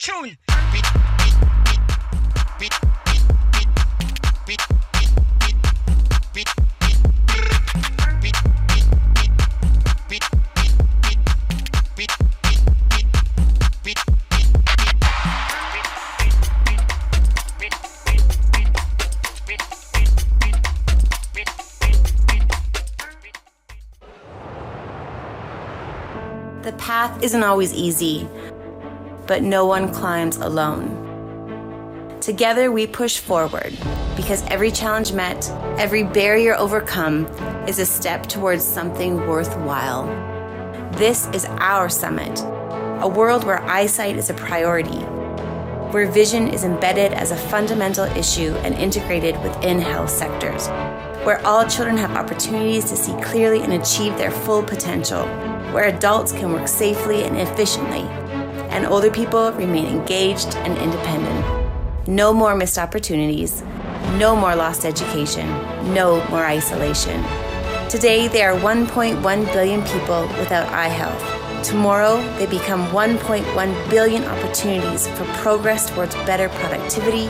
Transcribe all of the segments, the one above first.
Tune. The path isn't always easy, but no one climbs alone. Together we push forward, because every challenge met, every barrier overcome is a step towards something worthwhile. This is our summit, a world where eyesight is a priority, where vision is embedded as a fundamental issue and integrated within health sectors, where all children have opportunities to see clearly and achieve their full potential, where adults can work safely and efficiently, and older people remain engaged and independent. No more missed opportunities, no more lost education, no more isolation. Today, there are 1.1 billion people without eye health. Tomorrow, they become 1.1 billion opportunities for progress towards better productivity,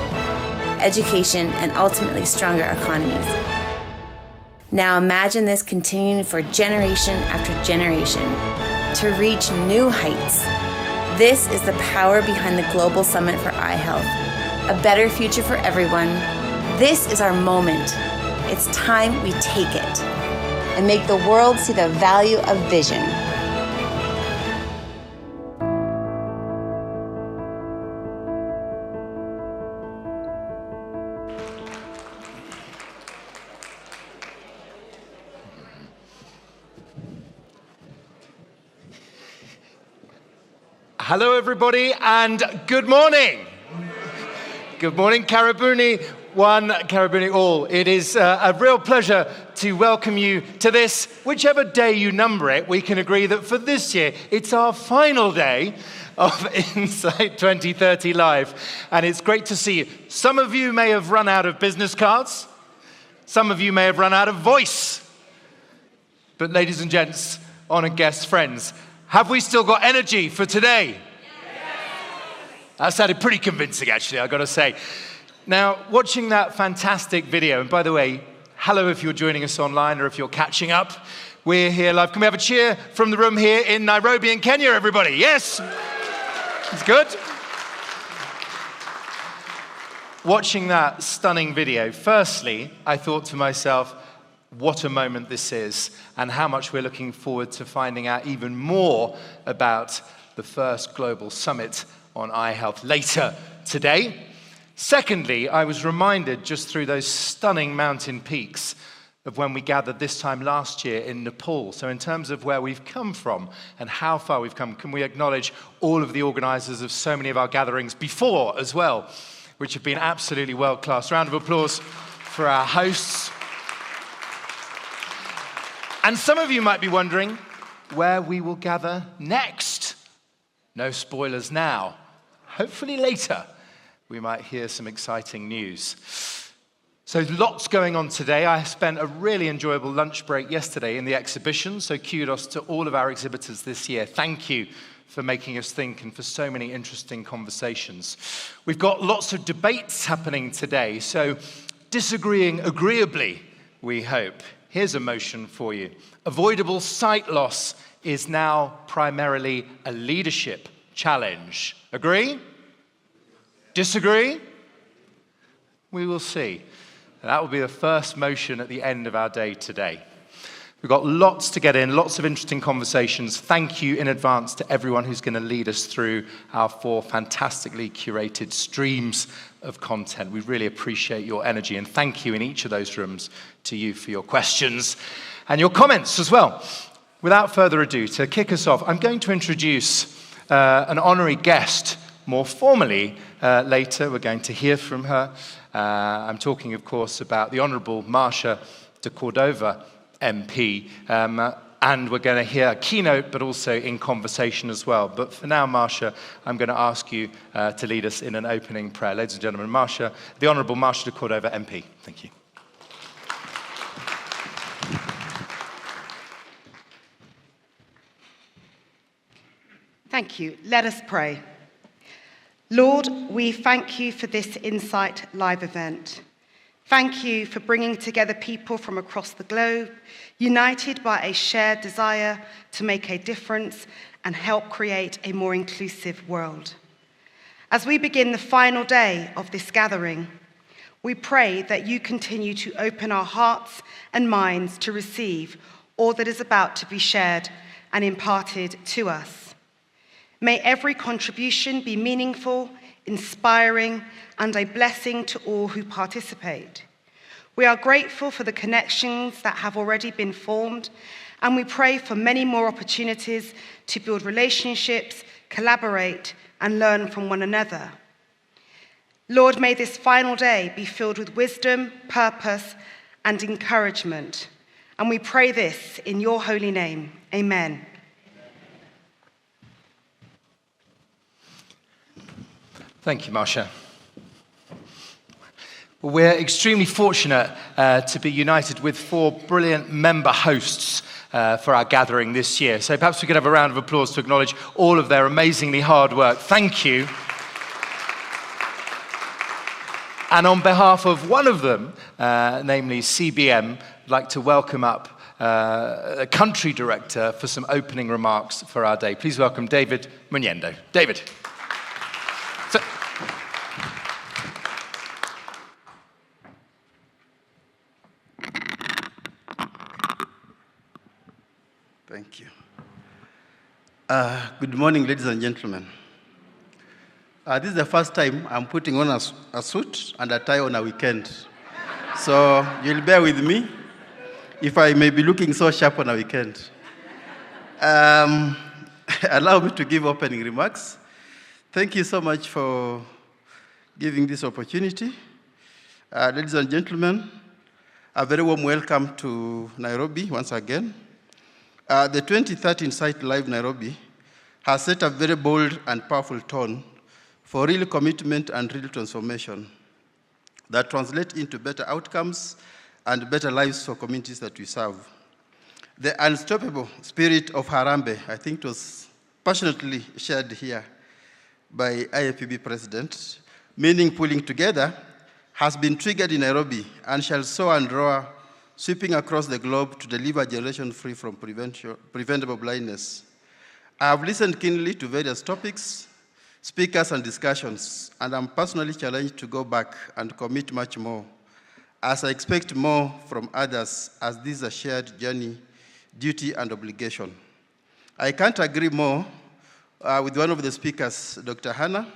education, and ultimately stronger economies. Now imagine this continuing for generation after generation to reach new heights. This is the power behind the Global Summit for Eye Health. A better future for everyone. This is our moment. It's time we take it and make the world see the value of vision. Hello, everybody, and good morning. Good morning, Karibuni One, Karibuni All. It is a real pleasure to welcome you to this, whichever day you number it. We can agree that for this year, it's our final day of Insight 2030 Live, and it's great to see you. Some of you may have run out of business cards. Some of you may have run out of voice. But ladies and gents, honored guests, friends, have we still got energy for today? That sounded pretty convincing, actually, I've got to say. Now, watching that fantastic video, and by the way, hello if you're joining us online or if you're catching up. We're here live. Can we have a cheer from the room here in Nairobi in Kenya, everybody? Yes? It's good. Watching that stunning video, firstly, I thought to myself, what a moment this is, and how much we're looking forward to finding out even more about the first global summit on eye health later today. Secondly, I was reminded just through those stunning mountain peaks of when we gathered this time last year in Nepal. So in terms of where we've come from and how far we've come, can we acknowledge all of the organizers of so many of our gatherings before as well, which have been absolutely world-class. Round of applause for our hosts. And some of you might be wondering where we will gather next. No spoilers now. Hopefully later, we might hear some exciting news. So lots going on today. I spent a really enjoyable lunch break yesterday in the exhibition, so kudos to all of our exhibitors this year. Thank you for making us think and for so many interesting conversations. We've got lots of debates happening today, so disagreeing agreeably, we hope. Here's a motion for you. Avoidable sight loss is now primarily a leadership challenge. Agree? Disagree? We will see. That will be the first motion at the end of our day today. We've got lots to get in, lots of interesting conversations. Thank you in advance to everyone who's going to lead us through our 4 fantastically curated streams of content. We really appreciate your energy, and thank you in each of those rooms to you for your questions and your comments as well. Without further ado, to kick us off, I'm going to introduce an honorary guest more formally later. We're going to hear from her. I'm talking, of course, about the Honourable Marsha de Cordova, MP, and we're going to hear a keynote, but also in conversation as well. But for now, Marsha, I'm going to ask you to lead us in an opening prayer. Ladies and gentlemen, Marsha, the Honourable Marsha de Cordova, MP. Thank you. Thank you. Let us pray. Lord, we thank you for this Insight Live event. Thank you for bringing together people from across the globe, united by a shared desire to make a difference and help create a more inclusive world. As we begin the final day of this gathering, we pray that you continue to open our hearts and minds to receive all that is about to be shared and imparted to us. May every contribution be meaningful, inspiring, and a blessing to all who participate. We are grateful for the connections that have already been formed, and we pray for many more opportunities to build relationships, collaborate, and learn from one another. Lord, may this final day be filled with wisdom, purpose, and encouragement. And we pray this in your holy name. Amen. Thank you, Marsha. Well, we're extremely fortunate to be united with 4 brilliant member hosts for our gathering this year. So perhaps we could have a round of applause to acknowledge all of their amazingly hard work. Thank you. And on behalf of one of them, namely CBM, I'd like to welcome up a country director for some opening remarks for our day. Please welcome David Munyendo. David. Thank you. Good morning, ladies and gentlemen. This is the first time I'm putting on a suit and a tie on a weekend. So you'll bear with me if I may be looking so sharp on a weekend. Allow me to give opening remarks. Thank you so much for giving this opportunity. Ladies and gentlemen, a very warm welcome to Nairobi once again. The 2030 Insight Live Nairobi has set a very bold and powerful tone for real commitment and real transformation that translate into better outcomes and better lives for communities that we serve. The unstoppable spirit of Harambee, I think it was passionately shared here by IAPB President, meaning pulling together, has been triggered in Nairobi and shall soar and roar, sweeping across the globe to deliver a generation free from preventable blindness. I have listened keenly to various topics, speakers, and discussions, and I'm personally challenged to go back and commit much more, as I expect more from others, as this is a shared journey, duty, and obligation. I can't agree more with one of the speakers, Dr. Hannah,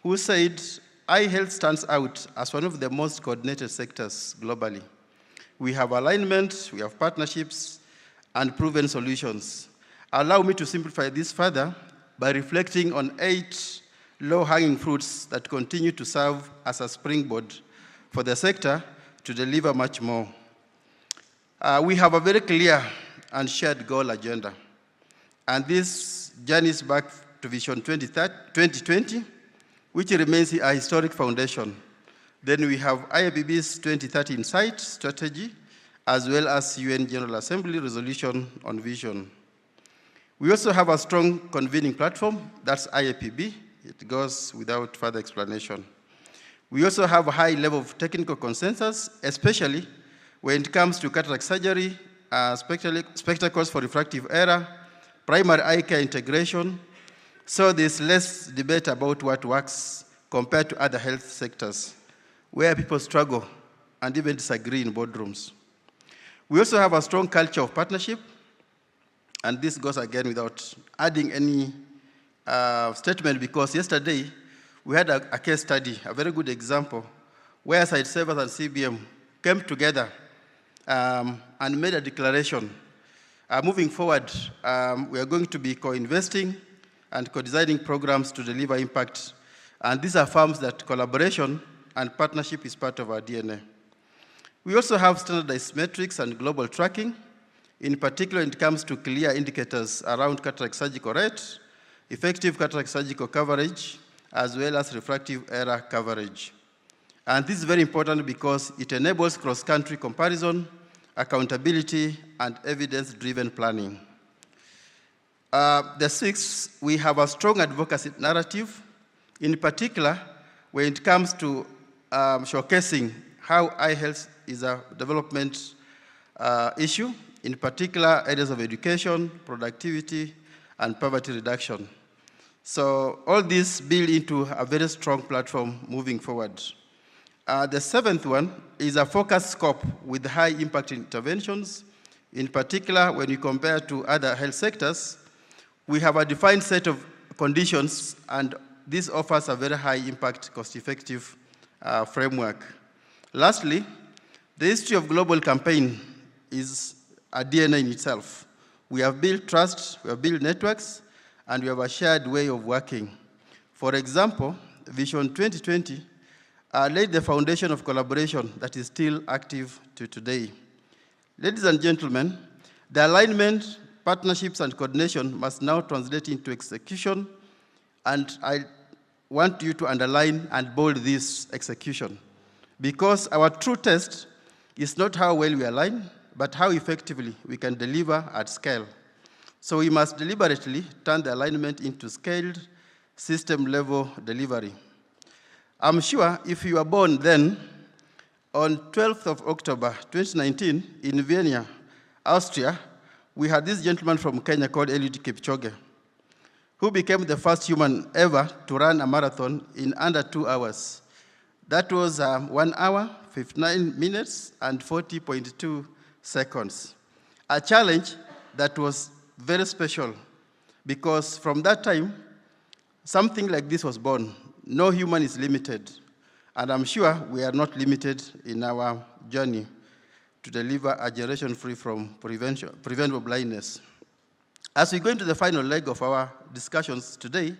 who said, eye health stands out as one of the most coordinated sectors globally. We have alignment, we have partnerships, and proven solutions. Allow me to simplify this further by reflecting on 8 low-hanging fruits that continue to serve as a springboard for the sector to deliver much more. We have a very clear and shared goal agenda, and this journeys back to Vision 2020, which remains a historic foundation. Then we have IAPB's 2030 Insight strategy, as well as UN General Assembly resolution on vision. We also have a strong convening platform, that's IAPB. It goes without further explanation. We also have a high level of technical consensus, especially when it comes to cataract surgery, spectacles for refractive error, primary eye care integration. So there's less debate about what works compared to other health sectors, where people struggle and even disagree in boardrooms. We also have a strong culture of partnership, and this goes again without adding any statement, because yesterday we had a case study, a very good example, where Sightsavers and CBM came together and made a declaration. Moving forward, we are going to be co-investing and co-designing programs to deliver impact, and these are firms that collaboration and partnership is part of our DNA. We also have standardized metrics and global tracking, in particular when it comes to clear indicators around cataract surgical rate, effective cataract surgical coverage, as well as refractive error coverage. And this is very important because it enables cross-country comparison, accountability, and evidence-driven planning. The 6th, we have a strong advocacy narrative In particular, when it comes to showcasing how eye health is a development issue, in particular areas of education, productivity, and poverty reduction. So all this build into a very strong platform moving forward. The seventh one is a focused scope with high impact interventions. In particular, when you compare to other health sectors, we have a defined set of conditions, and this offers a very high impact, cost-effective framework. Lastly, the history of global campaign is a DNA in itself. We have built trust, we have built networks, and we have a shared way of working. For example, Vision 2020 laid the foundation of collaboration that is still active to today. Ladies and gentlemen, the alignment, partnerships, and coordination must now translate into execution, and I want you to underline and bold this execution, because our true test is not how well we align, but how effectively we can deliver at scale. So we must deliberately turn the alignment into scaled, system-level delivery. I'm sure if you were born then, on 12th of October 2019, in Vienna, Austria, we had this gentleman from Kenya called Eliud Kipchoge, who became the first human ever to run a marathon in under 2 hours. That was 1 hour, 59 minutes, and 40.2 seconds. A challenge that was very special, because from that time, something like this was born. No human is limited, and I'm sure we are not limited in our journey to deliver a generation free from preventable blindness. As we go into the final leg of our discussions today,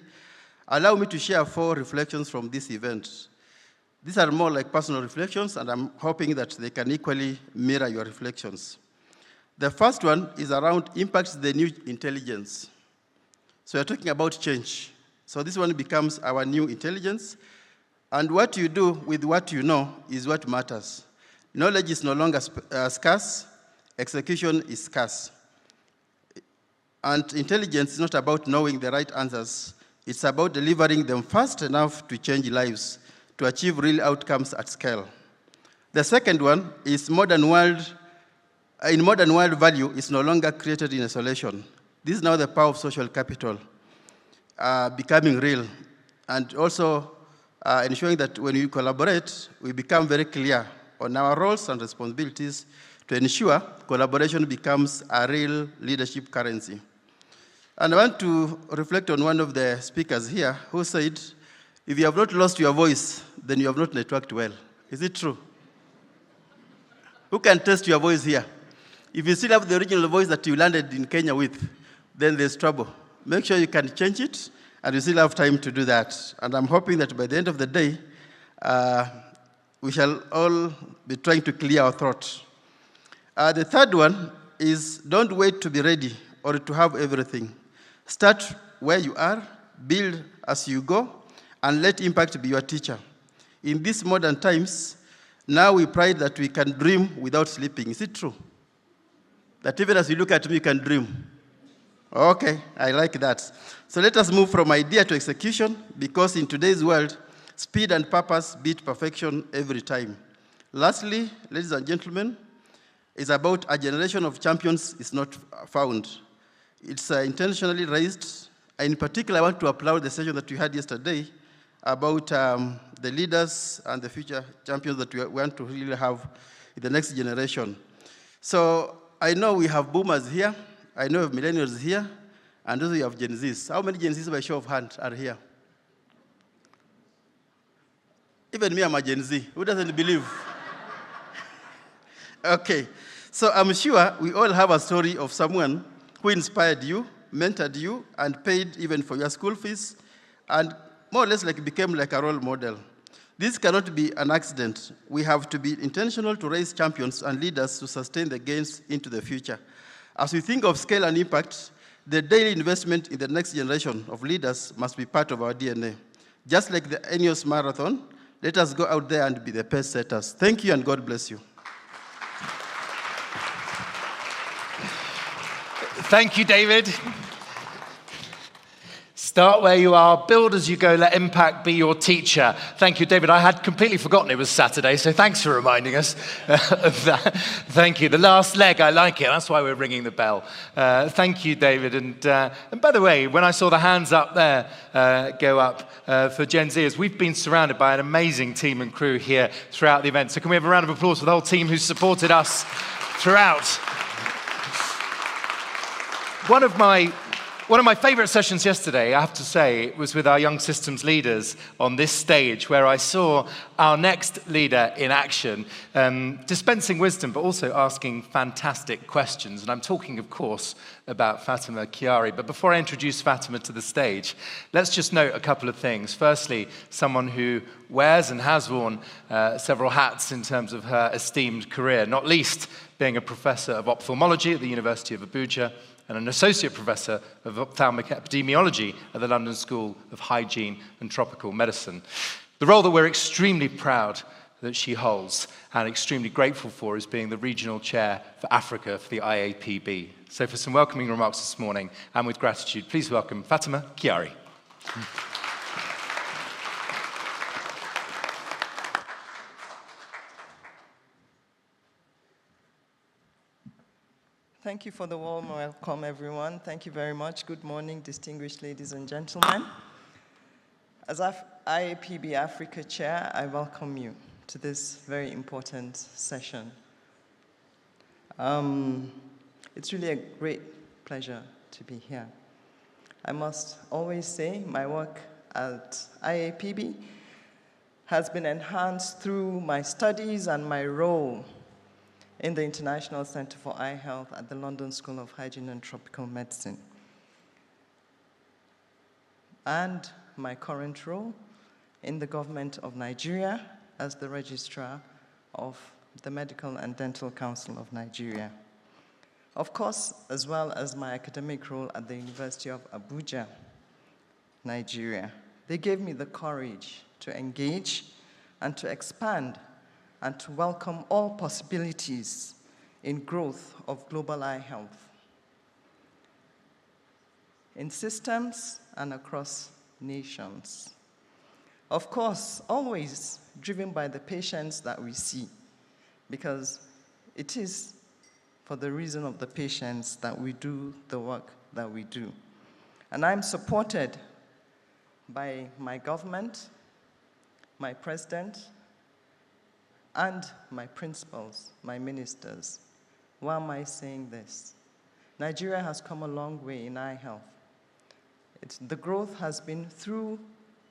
allow me to share 4 reflections from this event. These are more like personal reflections, and I'm hoping that they can equally mirror your reflections. The first one is around impacts the new intelligence. So we're talking about change. So this one becomes our new intelligence, and what you do with what you know is what matters. Knowledge is no longer scarce, execution is scarce. And intelligence is not about knowing the right answers, it's about delivering them fast enough to change lives, to achieve real outcomes at scale. The second one is in modern world, value is no longer created in isolation. This is now the power of social capital becoming real, and also ensuring that when we collaborate, we become very clear on our roles and responsibilities to ensure collaboration becomes a real leadership currency. And I want to reflect on one of the speakers here who said, if you have not lost your voice, then you have not networked well. Is it true? Who can test your voice here? If you still have the original voice that you landed in Kenya with, then there's trouble. Make sure you can change it, and you still have time to do that. And I'm hoping that by the end of the day, we shall all be trying to clear our throat. The third one is don't wait to be ready or to have everything. Start where you are, build as you go, and let impact be your teacher. In these modern times, now we pride that we can dream without sleeping. Is it true? That even as you look at me, you can dream. Okay, I like that. So let us move from idea to execution, because in today's world, speed and purpose beat perfection every time. Lastly, ladies and gentlemen, it's about a generation of champions is not found. It's intentionally raised. In particular, I want to applaud the session that we had yesterday about the leaders and the future champions that we want to really have in the next generation. So I know we have boomers here. I know we have millennials here. And also you have Gen Zs. How many Gen Zs by show of hands are here? Even me, I'm a Gen Z. Who doesn't believe? Okay. So I'm sure we all have a story of someone who inspired you, mentored you, and paid even for your school fees, and more or less like became like a role model. This cannot be an accident. We have to be intentional to raise champions and leaders to sustain the gains into the future. As we think of scale and impact, the daily investment in the next generation of leaders must be part of our DNA. Just like the ENEOS Marathon, let us go out there and be the pace setters. Thank you, and God bless you. Thank you, David. Start where you are, build as you go, let impact be your teacher. Thank you, David. I had completely forgotten it was Saturday, so thanks for reminding us of that. Thank you. The last leg, I like it. That's why we're ringing the bell. Thank you, David. And by the way, when I saw the hands up there go up for Gen Zers, we've been surrounded by an amazing team and crew here throughout the event. So can we have a round of applause for the whole team who's supported us throughout? One of my favorite sessions yesterday, I have to say, was with our young systems leaders on this stage, where I saw our next leader in action, dispensing wisdom, but also asking fantastic questions. And I'm talking, of course, about Fatima Chiari. But before I introduce Fatima to the stage, let's just note a couple of things. Firstly, someone who wears and has worn several hats in terms of her esteemed career, not least being a professor of ophthalmology at the University of Abuja, and an associate professor of ophthalmic epidemiology at the London School of Hygiene and Tropical Medicine. The role that we're extremely proud that she holds and extremely grateful for is being the regional chair for Africa for the IAPB. So for some welcoming remarks this morning and with gratitude, please welcome Fatima Chiari. Thank you for the warm welcome, everyone. Thank you very much. Good morning, distinguished ladies and gentlemen. As IAPB Africa Chair, I welcome you to this very important session. It's really a great pleasure to be here. I must always say my work at IAPB has been enhanced through my studies and my role in the International Center for Eye Health at the London School of Hygiene and Tropical Medicine, and my current role in the government of Nigeria as the Registrar of the Medical and Dental Council of Nigeria. Of course, as well as my academic role at the University of Abuja, Nigeria. They gave me the courage to engage and to expand and to welcome all possibilities in growth of global eye health, in systems and across nations. Of course, always driven by the patients that we see, because it is for the reason of the patients that we do the work that we do. And I'm supported by my government, my president, and my principals, my ministers. Why am I saying this? Nigeria has come a long way in eye health. The growth has been through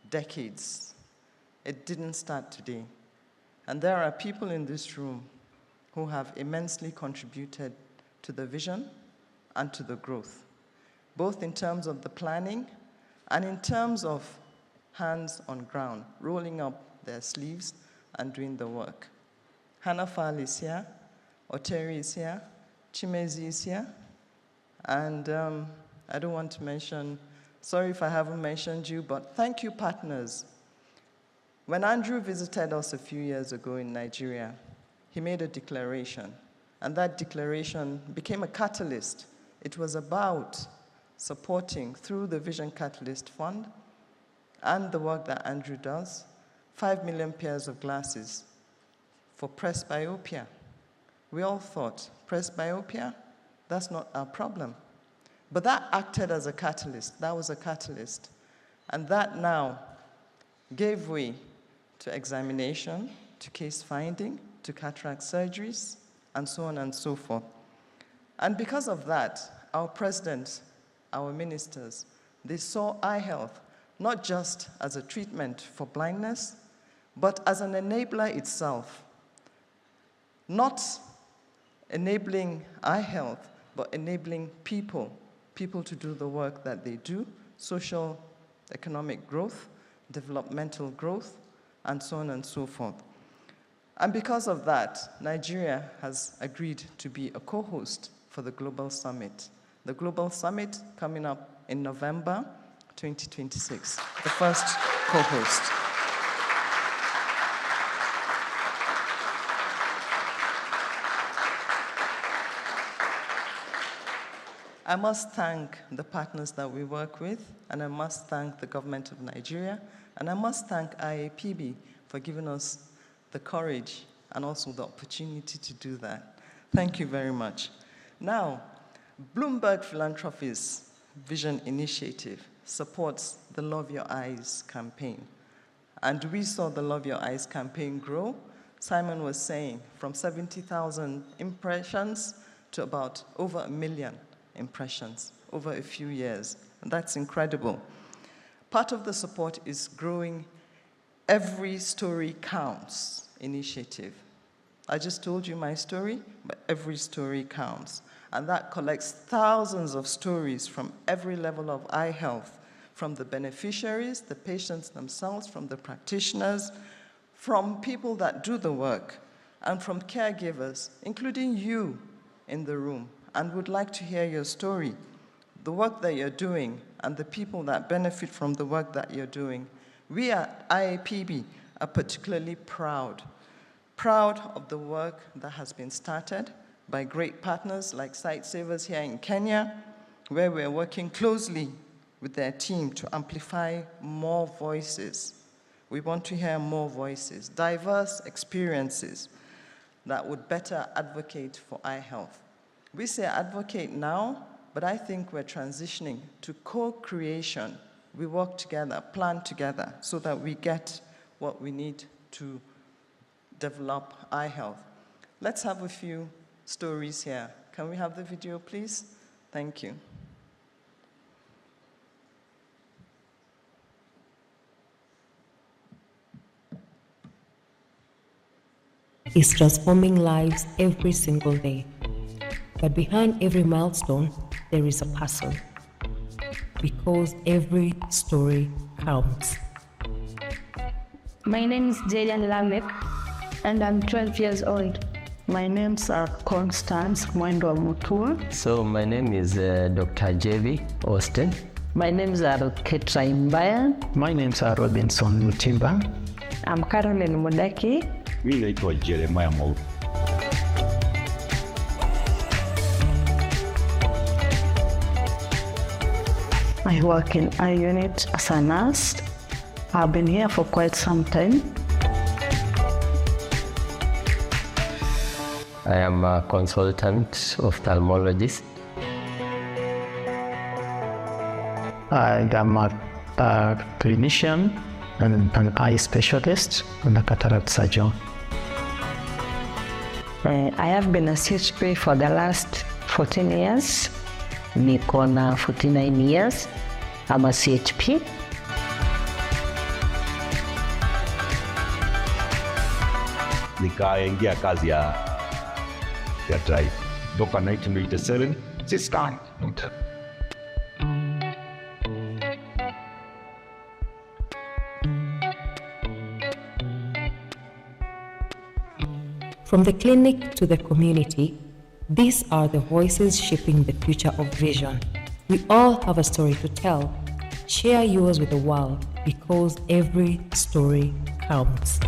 decades. It didn't start today. And there are people in this room who have immensely contributed to the vision and to the growth, both in terms of the planning and in terms of hands on ground, rolling up their sleeves and doing the work. Hannah Fall is here, Oteri is here, Chimezi is here, and I don't want to mention, sorry if I haven't mentioned you, but thank you, partners. When Andrew visited us a few years ago in Nigeria, he made a declaration, and that declaration became a catalyst. It was about supporting, through the Vision Catalyst Fund and the work that Andrew does, 5 million pairs of glasses for presbyopia. We all thought, presbyopia, that's not our problem. But that acted as a catalyst. That was a catalyst. And that now gave way to examination, to case finding, to cataract surgeries, and so on and so forth. And because of that, our president, our ministers, they saw eye health not just as a treatment for blindness, but as an enabler itself. Not enabling eye health, but enabling people to do the work that they do, social, economic growth, developmental growth, and so on and so forth. And because of that, Nigeria has agreed to be a co-host for the Global Summit. The Global Summit coming up in November 2026, the first co-host. I must thank the partners that we work with, and I must thank the government of Nigeria, and I must thank IAPB for giving us the courage and also the opportunity to do that. Thank you very much. Now, Bloomberg Philanthropies Vision Initiative supports the Love Your Eyes campaign. And we saw the Love Your Eyes campaign grow. Simon was saying from 70,000 impressions to about over 1 million impressions over a few years. And that's incredible. Part of the support is growing Every Story Counts initiative. I just told you my story, but every story counts. And that collects thousands of stories from every level of eye health, from the beneficiaries, the patients themselves, from the practitioners, from people that do the work, and from caregivers, including you in the room, and would like to hear your story, the work that you're doing, and the people that benefit from the work that you're doing. We at IAPB are particularly proud of the work that has been started by great partners like Sightsavers here in Kenya, where we're working closely with their team to amplify more voices. We want to hear more voices, diverse experiences that would better advocate for eye health. We say advocate now, but I think we're transitioning to co-creation. We work together, plan together, so that we get what we need to develop eye health. Let's have a few stories here. Can we have the video, please? Thank you. Is transforming lives every single day. But behind every milestone, there is a person. Because every story counts. My name is Jadian Lamek, and I'm 12 years old. My names are Constance Mwendo Mutua. So my name is Dr. JV Austin. My names are Ketra Imbaya. My names are Robinson Mutimba. I'm Caroline Mudaki. Mimi naitwa Jeremiah Mauru. I work in eye unit as a nurse. I've been here for quite some time. I am a consultant ophthalmologist. I am a clinician and an eye specialist and a cataract surgeon. I have been a CHP for the last 14 years. Niko na 49 years. I'm a CHP. Nikaingia kazi ya drive. Toka 1987, siskani. From the clinic to the community, these are the voices shaping the future of vision. We all have a story to tell. Share yours with the world because every story counts.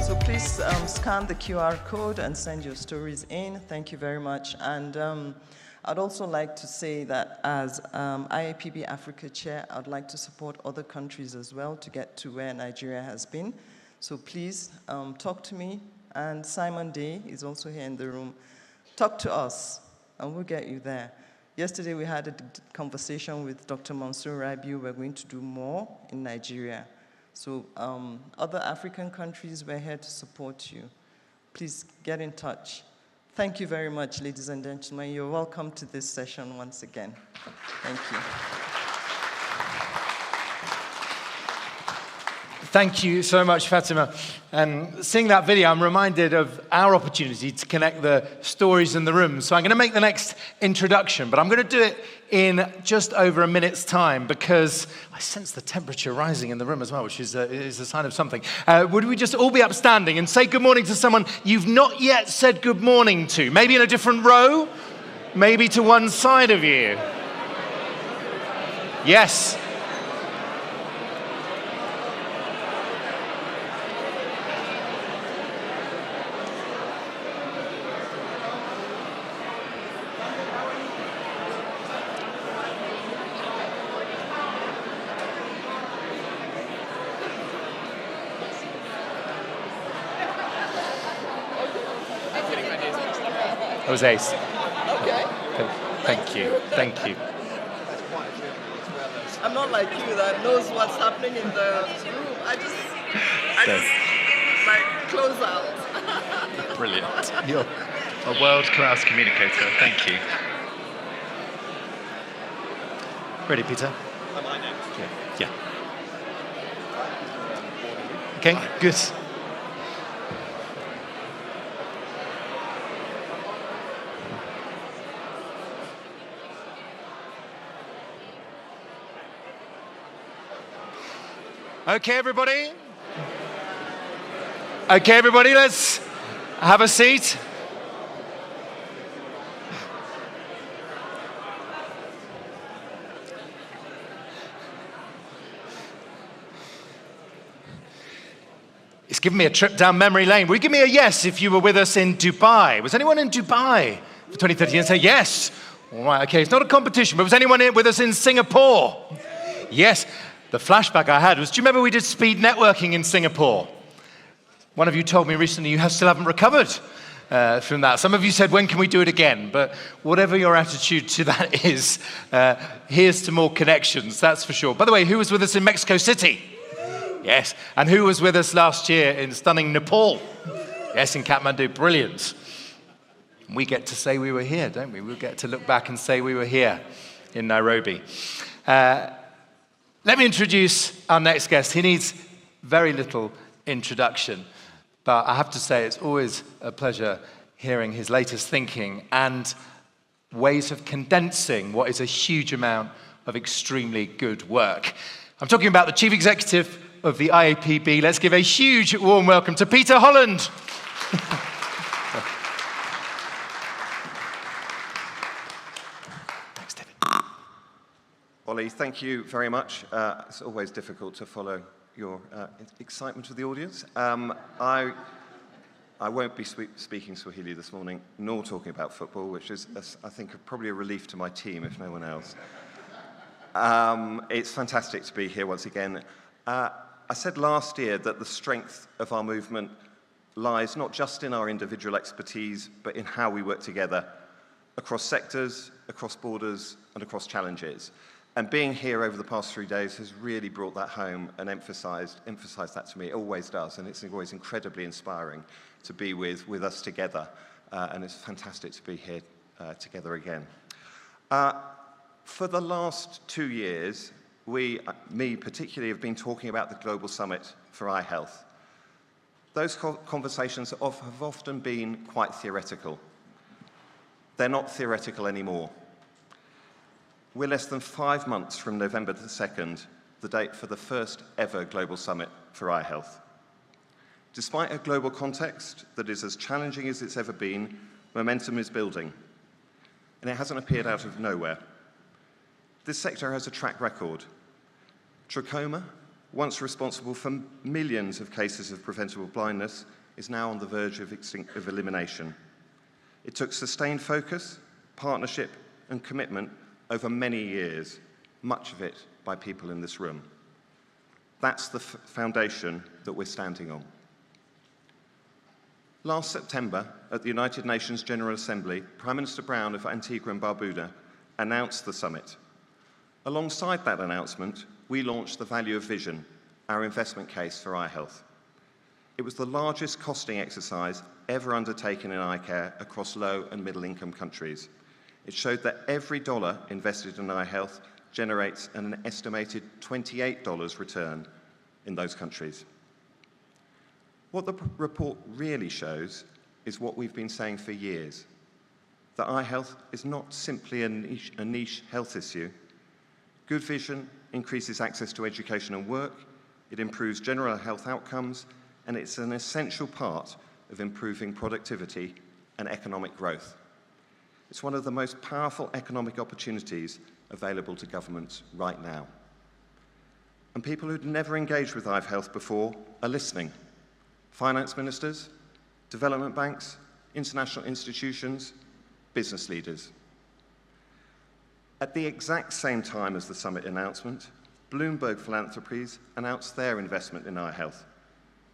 So please scan the QR code and send your stories in. Thank you very much. And I'd also like to say that as IAPB Africa Chair, I'd like to support other countries as well to get to where Nigeria has been. So please talk to me. And Simon Day is also here in the room. Talk to us, and we'll get you there. Yesterday, we had a conversation with Dr. Mansour Rabiu. We're going to do more in Nigeria. So other African countries, we're here to support you. Please get in touch. Thank you very much, ladies and gentlemen. You're welcome to this session once again. Thank you. Thank you so much, Fatima. And seeing that video, I'm reminded of our opportunity to connect the stories in the room. So I'm going to make the next introduction, but I'm going to do it in just over a minute's time because I sense the temperature rising in the room as well, which is a sign of something. Would we just all be upstanding and say good morning to someone you've not yet said good morning to? Maybe in a different row? Maybe to one side of you? Yes. That was ace. Okay. Thank you. Thank you. I'm not like you that knows what's happening in the room. I just like close out. Brilliant. You're a world-class communicator. Thank you. Ready, Peter? Am I next? Yeah. Okay, good. Okay, everybody. Okay, everybody, let's have a seat. It's given me a trip down memory lane. Will you give me a yes if you were with us in Dubai? Was anyone in Dubai for 2013 and say yes? All right, okay, it's not a competition, but was anyone with us in Singapore? Yes. The flashback I had was, do you remember we did speed networking in Singapore? One of you told me recently you still haven't recovered from that. Some of you said, when can we do it again? But whatever your attitude to that is, here's to more connections, that's for sure. By the way, who was with us in Mexico City? Yes. And who was with us last year in stunning Nepal? Yes, in Kathmandu. Brilliant. We get to say we were here, don't we? We'll get to look back and say we were here in Nairobi. Let me introduce our next guest. He needs very little introduction, but I have to say it's always a pleasure hearing his latest thinking and ways of condensing what is a huge amount of extremely good work. I'm talking about the Chief Executive of the IAPB. Let's give a huge warm welcome to Peter Holland. Ollie, thank you very much. It's always difficult to follow your excitement of the audience. I won't be speaking Swahili this morning, nor talking about football, which is, I think, probably a relief to my team, if no one else. It's fantastic to be here once again. I said last year that the strength of our movement lies not just in our individual expertise, but in how we work together across sectors, across borders, and across challenges. And being here over the past 3 days has really brought that home and emphasized that to me. It always does, and it's always incredibly inspiring to be with us together. And it's fantastic to be here together again. For the last 2 years, me particularly, have been talking about the Global Summit for Eye Health. Those conversations have often been quite theoretical. They're not theoretical anymore. We're less than 5 months from November the 2nd, the date for the first ever Global Summit for Eye Health. Despite a global context that is as challenging as it's ever been, momentum is building, and it hasn't appeared out of nowhere. This sector has a track record. Trachoma, once responsible for millions of cases of preventable blindness, is now on the verge of elimination. It took sustained focus, partnership, and commitment over many years, much of it by people in this room. That's the foundation that we're standing on. Last September, at the United Nations General Assembly, Prime Minister Brown of Antigua and Barbuda announced the summit. Alongside that announcement, we launched the Value of Vision, our investment case for eye health. It was the largest costing exercise ever undertaken in eye care across low and middle income countries. It showed that every dollar invested in eye health generates an estimated $28 return in those countries. What the report really shows is what we've been saying for years, that eye health is not simply a niche health issue. Good vision increases access to education and work, it improves general health outcomes, and it's an essential part of improving productivity and economic growth. It's one of the most powerful economic opportunities available to governments right now. And people who'd never engaged with eye health before are listening. Finance ministers, development banks, international institutions, business leaders. At the exact same time as the summit announcement, Bloomberg Philanthropies announced their investment in eye health.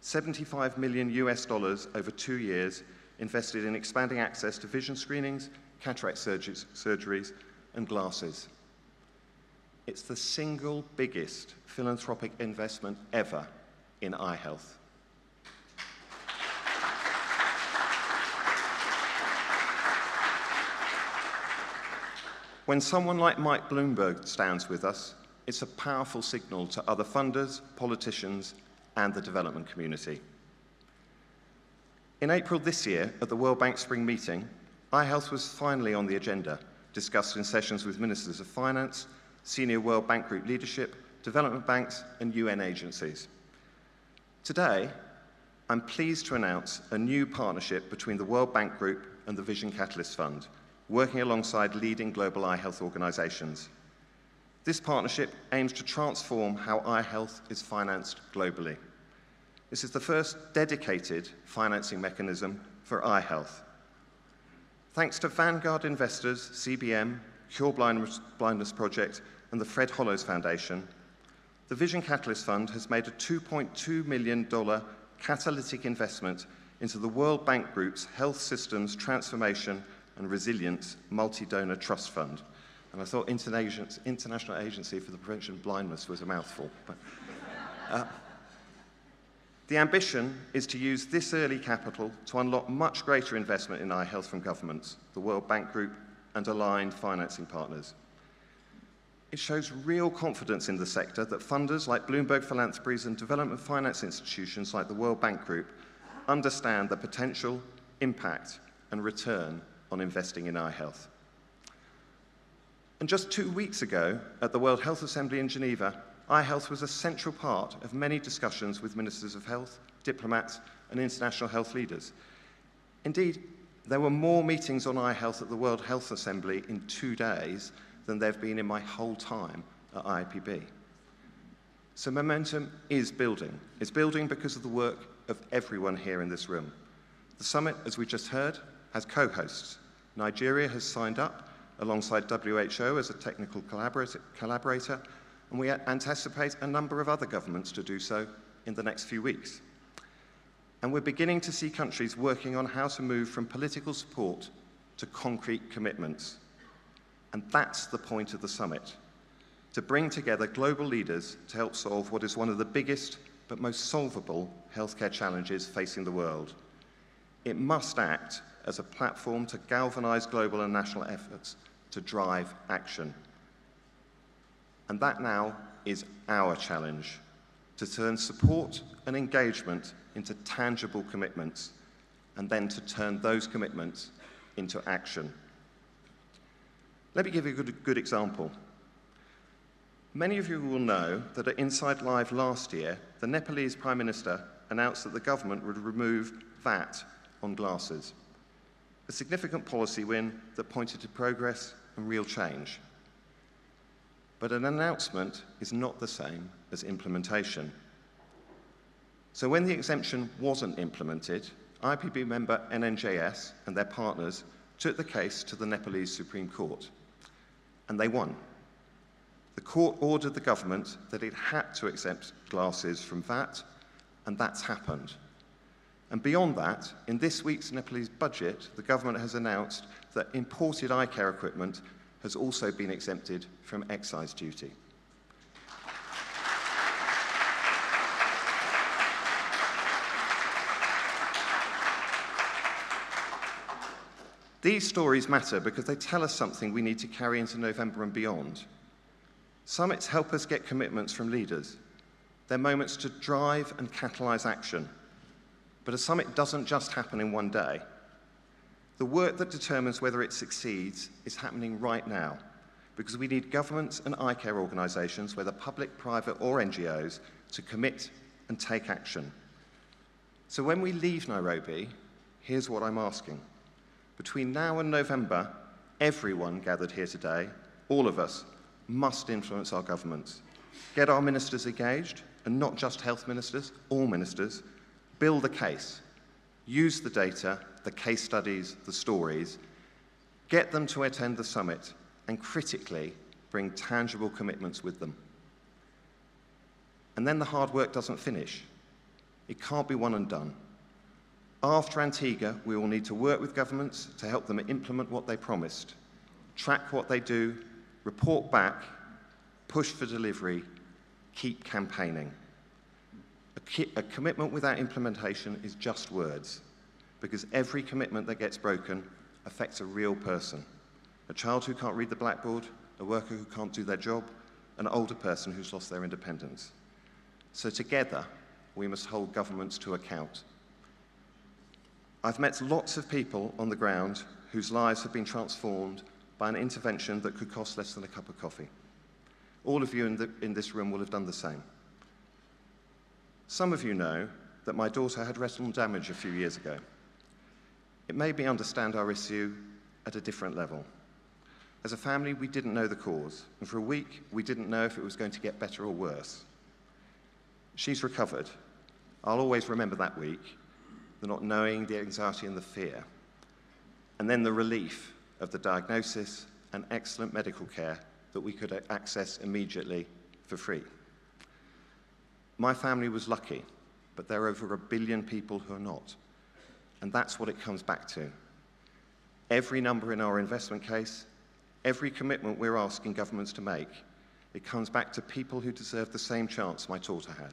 $75 million over 2 years invested in expanding access to vision screenings, cataract surgeries, and glasses. It's the single biggest philanthropic investment ever in eye health. When someone like Mike Bloomberg stands with us, it's a powerful signal to other funders, politicians, and the development community. In April this year, at the World Bank Spring Meeting, eye health was finally on the agenda, discussed in sessions with ministers of finance, senior World Bank Group leadership, development banks, and UN agencies. Today, I'm pleased to announce a new partnership between the World Bank Group and the Vision Catalyst Fund, working alongside leading global eye health organizations. This partnership aims to transform how eye health is financed globally. This is the first dedicated financing mechanism for eye health. Thanks to Vanguard investors, CBM, Cure Blindness Project, and the Fred Hollows Foundation, the Vision Catalyst Fund has made a $2.2 million catalytic investment into the World Bank Group's Health Systems Transformation and Resilience Multi-Donor Trust Fund. And I thought International Agency for the Prevention of Blindness was a mouthful. But, the ambition is to use this early capital to unlock much greater investment in eye health from governments, the World Bank Group, and aligned financing partners. It shows real confidence in the sector that funders like Bloomberg Philanthropies and development finance institutions like the World Bank Group understand the potential, impact, and return on investing in eye health. And just 2 weeks ago, at the World Health Assembly in Geneva, eye health was a central part of many discussions with ministers of health, diplomats, and international health leaders. Indeed, there were more meetings on eye health at the World Health Assembly in 2 days than there have been in my whole time at IAPB. So momentum is building. It's building because of the work of everyone here in this room. The summit, as we just heard, has co-hosts. Nigeria has signed up alongside WHO as a technical collaborator, and we anticipate a number of other governments to do so in the next few weeks. And we're beginning to see countries working on how to move from political support to concrete commitments. And that's the point of the summit, to bring together global leaders to help solve what is one of the biggest but most solvable healthcare challenges facing the world. It must act as a platform to galvanize global and national efforts to drive action. And that now is our challenge, to turn support and engagement into tangible commitments, and then to turn those commitments into action. Let me give you a good example. Many of you will know that at Inside Live last year, the Nepalese Prime Minister announced that the government would remove VAT on glasses, a significant policy win that pointed to progress and real change. But an announcement is not the same as implementation. So when the exemption wasn't implemented, IPB member NNJS and their partners took the case to the Nepalese Supreme Court, and they won. The court ordered the government that it had to exempt glasses from VAT, and that's happened. And beyond that, in this week's Nepalese budget, the government has announced that imported eye care equipment has also been exempted from excise duty. These stories matter because they tell us something we need to carry into November and beyond. Summits help us get commitments from leaders. They're moments to drive and catalyze action. But a summit doesn't just happen in one day. The work that determines whether it succeeds is happening right now, because we need governments and eye care organizations, whether public, private, or NGOs, to commit and take action. So when we leave Nairobi, here's what I'm asking. Between now and November, everyone gathered here today, all of us, must influence our governments. Get our ministers engaged, and not just health ministers, all ministers. Build a case. Use the data, the case studies, the stories. Get them to attend the summit, and critically, bring tangible commitments with them. And then the hard work doesn't finish. It can't be one and done. After Antigua, we will need to work with governments to help them implement what they promised, track what they do, report back, push for delivery, keep campaigning. A commitment without implementation is just words, because every commitment that gets broken affects a real person. A child who can't read the blackboard, a worker who can't do their job, an older person who's lost their independence. So together, we must hold governments to account. I've met lots of people on the ground whose lives have been transformed by an intervention that could cost less than a cup of coffee. All of you in this room will have done the same. Some of you know that my daughter had retinal damage a few years ago. It made me understand our issue at a different level. As a family, we didn't know the cause, and for a week, we didn't know if it was going to get better or worse. She's recovered. I'll always remember that week, the not knowing, the anxiety and the fear, and then the relief of the diagnosis and excellent medical care that we could access immediately for free. My family was lucky, but there are over 1 billion people who are not, and that's what it comes back to. Every number in our investment case, every commitment we're asking governments to make, it comes back to people who deserve the same chance my daughter had.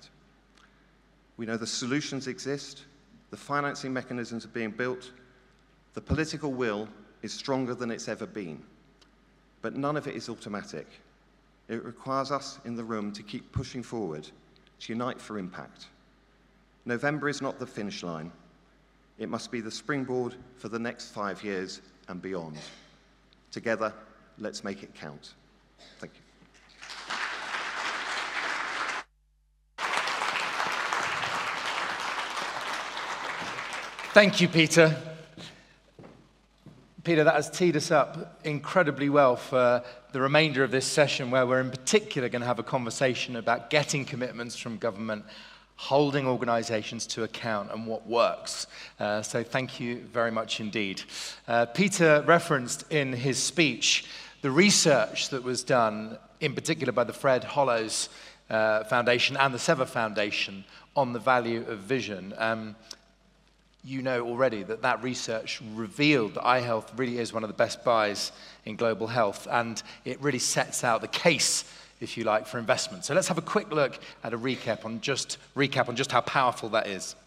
We know the solutions exist, the financing mechanisms are being built, the political will is stronger than it's ever been. But none of it is automatic. It requires us in the room to keep pushing forward, to unite for impact. November is not the finish line. It must be the springboard for the next 5 years and beyond. Together, let's make it count. Thank you. Thank you, Peter. Peter, that has teed us up incredibly well for the remainder of this session, where we're in particular going to have a conversation about getting commitments from government, holding organizations to account, and what works. So thank you very much indeed. Peter referenced in his speech the research that was done, in particular by the Fred Hollows Foundation and the Sever Foundation, on the value of vision. You know already that that research revealed that eye health really is one of the best buys in global health, and it really sets out the case, if you like, for investment. So let's have a quick look at a recap on just how powerful that is.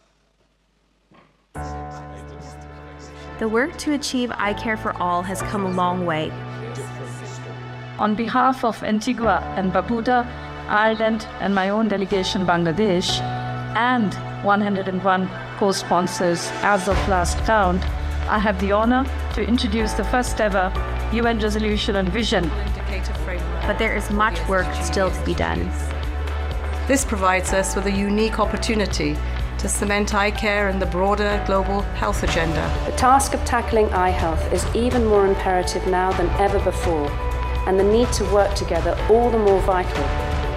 The work to achieve eye care for all has come a long way. On behalf of Antigua and Barbuda, Ireland, and my own delegation, Bangladesh, and 101 co-sponsors as of last count, I have the honor to introduce the first ever UN resolution on vision. But there is much work still to be done. This provides us with a unique opportunity to cement eye care in the broader global health agenda. The task of tackling eye health is even more imperative now than ever before, and the need to work together all the more vital,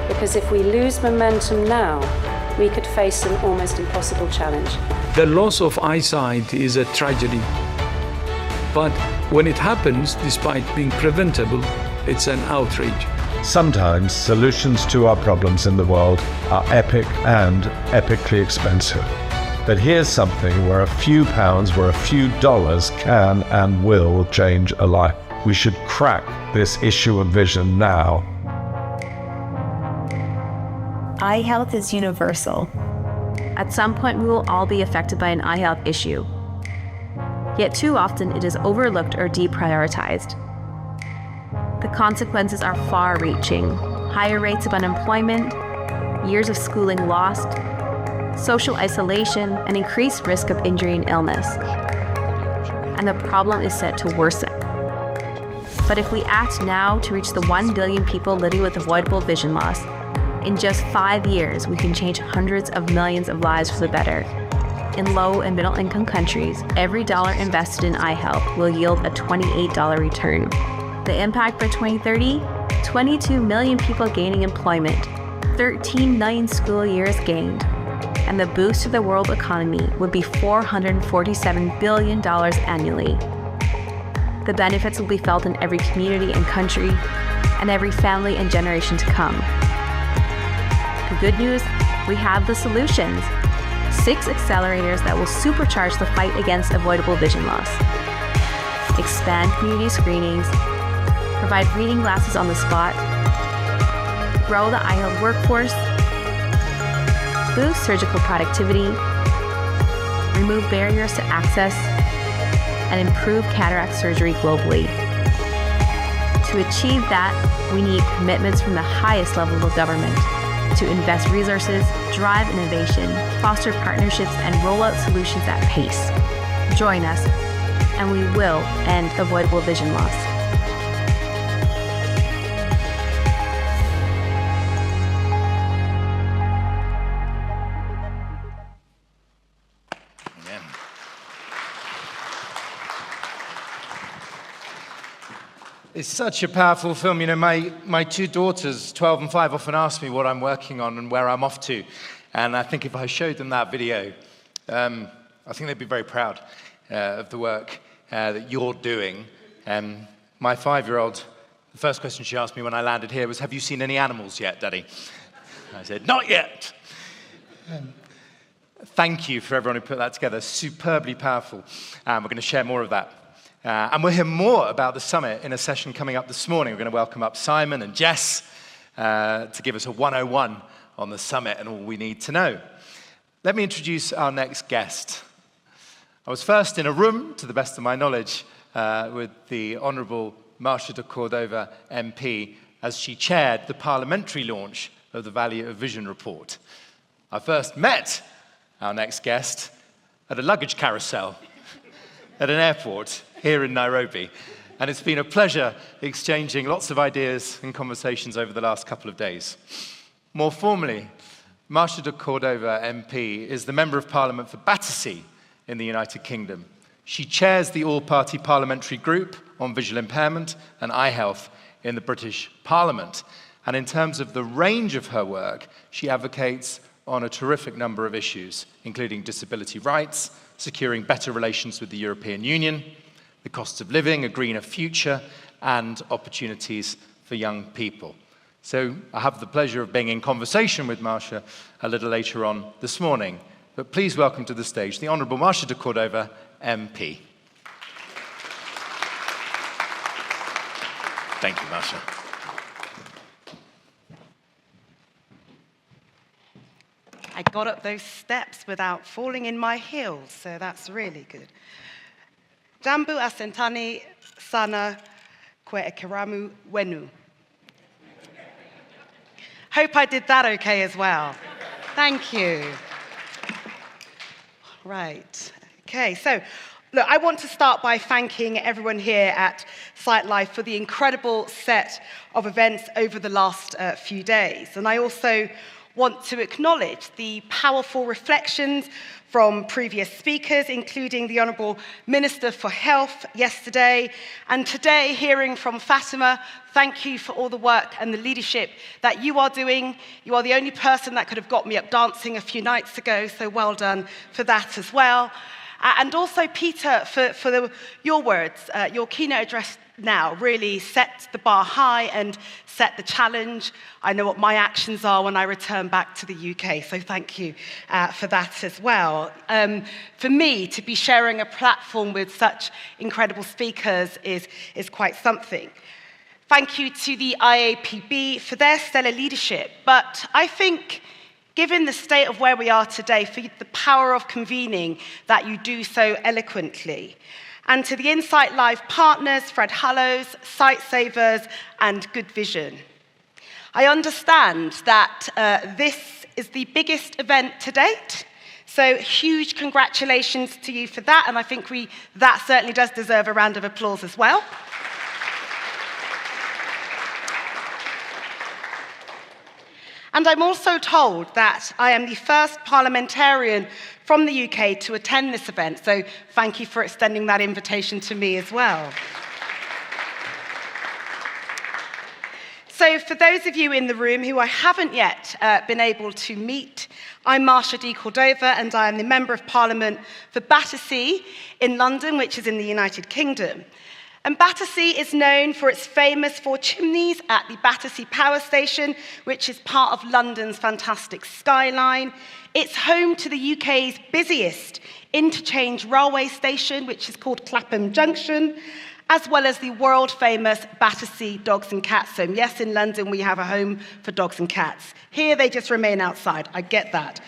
because if we lose momentum now, we could face an almost impossible challenge. The loss of eyesight is a tragedy. But when it happens, despite being preventable, it's an outrage. Sometimes solutions to our problems in the world are epic and epically expensive. But here's something where a few pounds, where a few dollars can and will change a life. We should crack this issue of vision now. Eye health is universal. At some point, we will all be affected by an eye health issue. Yet too often, it is overlooked or deprioritized. The consequences are far-reaching: higher rates of unemployment, years of schooling lost, social isolation, and increased risk of injury and illness. And the problem is set to worsen. But if we act now to reach the 1 billion people living with avoidable vision loss, in just 5 years, we can change hundreds of millions of lives for the better. In low and middle income countries, every dollar invested in eye health will yield a $28 return. The impact by 2030, 22 million people gaining employment, 13 million school years gained, and the boost to the world economy would be $447 billion annually. The benefits will be felt in every community and country, and every family and generation to come. The good news, we have the solutions. 6 accelerators that will supercharge the fight against avoidable vision loss. Expand community screenings, provide reading glasses on the spot, grow the eye health workforce, boost surgical productivity, remove barriers to access, and improve cataract surgery globally. To achieve that, we need commitments from the highest level of government to invest resources, drive innovation, foster partnerships, and roll out solutions at pace. Join us, and we will end avoidable vision loss. It's such a powerful film. You know, my 2 daughters, 12 and 5, often ask me what I'm working on and where I'm off to. And I think if I showed them that video, I think they'd be very proud of the work that you're doing. My 5-year-old, the first question she asked me when I landed here was, "Have you seen any animals yet, Daddy?" I said, "Not yet." Thank you for everyone who put that together. Superbly powerful. We're going to share more of that. And we'll hear more about the summit in a session coming up this morning. We're going to welcome up Simon and Jess to give us a 101 on the summit and all we need to know. Let me introduce our next guest. I was first in a room, to the best of my knowledge, with the Honourable Marsha de Cordova MP as she chaired the parliamentary launch of the Value of Vision report. I first met our next guest at a luggage carousel at an airport here in Nairobi. And it's been a pleasure exchanging lots of ideas and conversations over the last couple of days. More formally, Marsha de Cordova MP is the Member of Parliament for Battersea in the United Kingdom. She chairs the all-party parliamentary group on visual impairment and eye health in the British Parliament. And in terms of the range of her work, she advocates on a terrific number of issues, including disability rights, securing better relations with the European Union, the cost of living, a greener future, and opportunities for young people. So I have the pleasure of being in conversation with Marsha a little later on this morning. But please welcome to the stage the Honourable Marsha de Cordova, MP. Thank you, Marsha. I got up those steps without falling in my heels, so that's really good. Jambu asentani sana kwe ekiramu wenu. Hope I did that okay as well. Thank you. Right, okay, so look, I want to start by thanking everyone here at SightLife for the incredible set of events over the last few days. And I also want to acknowledge the powerful reflections from previous speakers, including the Honourable Minister for Health yesterday, and today hearing from Fatima. Thank you for all the work and the leadership that you are doing. You are the only person that could have got me up dancing a few nights ago, so well done for that as well. And also, Peter, for your words. Your keynote address now really set the bar high and set the challenge. I know what my actions are when I return back to the UK, so thank you for that as well. For me, to be sharing a platform with such incredible speakers is quite something. Thank you to the IAPB for their stellar leadership, but I think given the state of where we are today, for the power of convening that you do so eloquently. And to the Insight Live partners, Fred Hallows, Sightsavers, and Good Vision. I understand that this is the biggest event to date, so huge congratulations to you for that, and I think that certainly does deserve a round of applause as well. And I'm also told that I am the first parliamentarian from the UK to attend this event, so thank you for extending that invitation to me as well. So for those of you in the room who I haven't yet been able to meet, I'm Marsha de Cordova, and I am the Member of Parliament for Battersea in London, which is in the United Kingdom. And Battersea is known for its famous 4 chimneys at the Battersea Power Station, which is part of London's fantastic skyline. It's home to the UK's busiest interchange railway station, which is called Clapham Junction, as well as the world-famous Battersea Dogs and Cats Home. Yes, in London we have a home for dogs and cats. Here they just remain outside. I get that.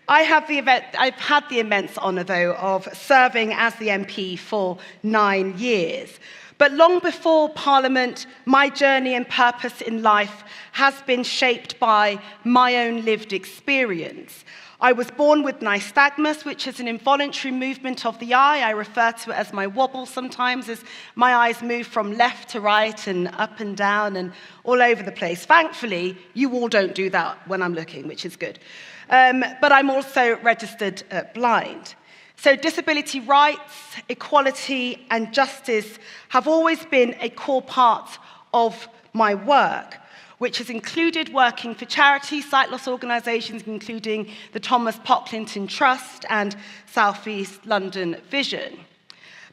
I've had the immense honour, though, of serving as the MP for 9 years. But long before Parliament, my journey and purpose in life has been shaped by my own lived experience. I was born with nystagmus, which is an involuntary movement of the eye. I refer to it as my wobble sometimes, as my eyes move from left to right and up and down and all over the place. Thankfully, you all don't do that when I'm looking, which is good. But I'm also registered blind. So disability rights, equality, and justice have always been a core part of my work, which has included working for charity sight loss organisations, including the Thomas Pocklington Trust and South East London Vision.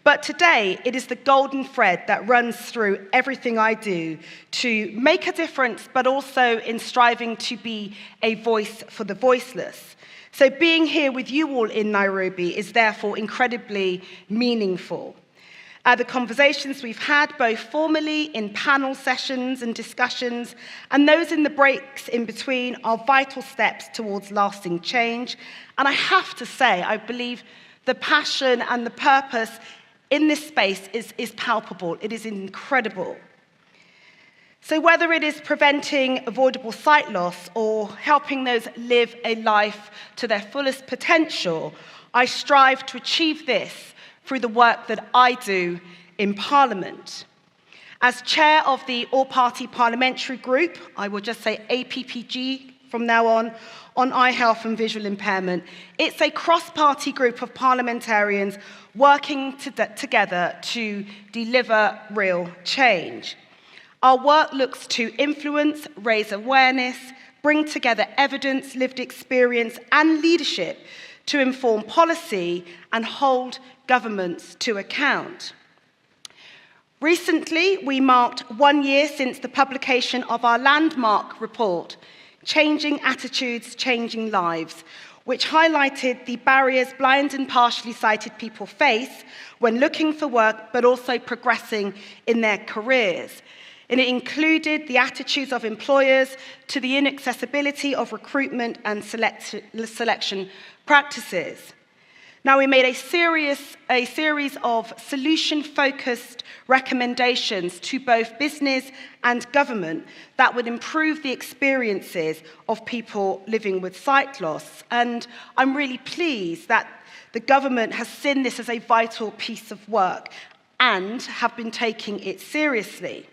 But today, it is the golden thread that runs through everything I do to make a difference, but also in striving to be a voice for the voiceless. So being here with you all in Nairobi is therefore incredibly meaningful. The conversations we've had, both formally in panel sessions and discussions, and those in the breaks in between, are vital steps towards lasting change. And I have to say, I believe the passion and the purpose in this space is palpable. It is incredible. So whether it is preventing avoidable sight loss or helping those live a life to their fullest potential, I strive to achieve this through the work that I do in Parliament. As chair of the all-party parliamentary group, I will just say APPG from now on eye health and visual impairment, it's a cross-party group of parliamentarians working together to deliver real change. Our work looks to influence, raise awareness, bring together evidence, lived experience, and leadership to inform policy and hold governments to account. Recently, we marked 1 year since the publication of our landmark report, Changing Attitudes, Changing Lives, which highlighted the barriers blind and partially sighted people face when looking for work, but also progressing in their careers. And it included the attitudes of employers to the inaccessibility of recruitment and selection practices. Now, we made a series of solution-focused recommendations to both business and government that would improve the experiences of people living with sight loss. And I'm really pleased that the government has seen this as a vital piece of work and have been taking it seriously.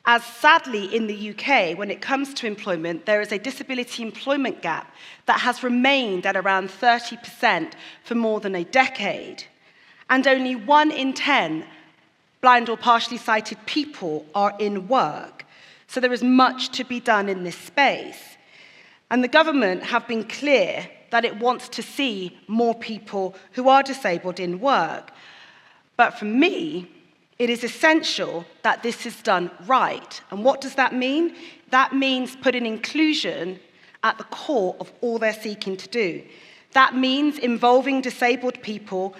As sadly in the UK, when it comes to employment, there is a disability employment gap that has remained at around 30% for more than a decade. And only 1 in 10 blind or partially sighted people are in work. So there is much to be done in this space. And the government have been clear that it wants to see more people who are disabled in work. But for me, it is essential that this is done right. And what does that mean? That means putting inclusion at the core of all they're seeking to do. That means involving disabled people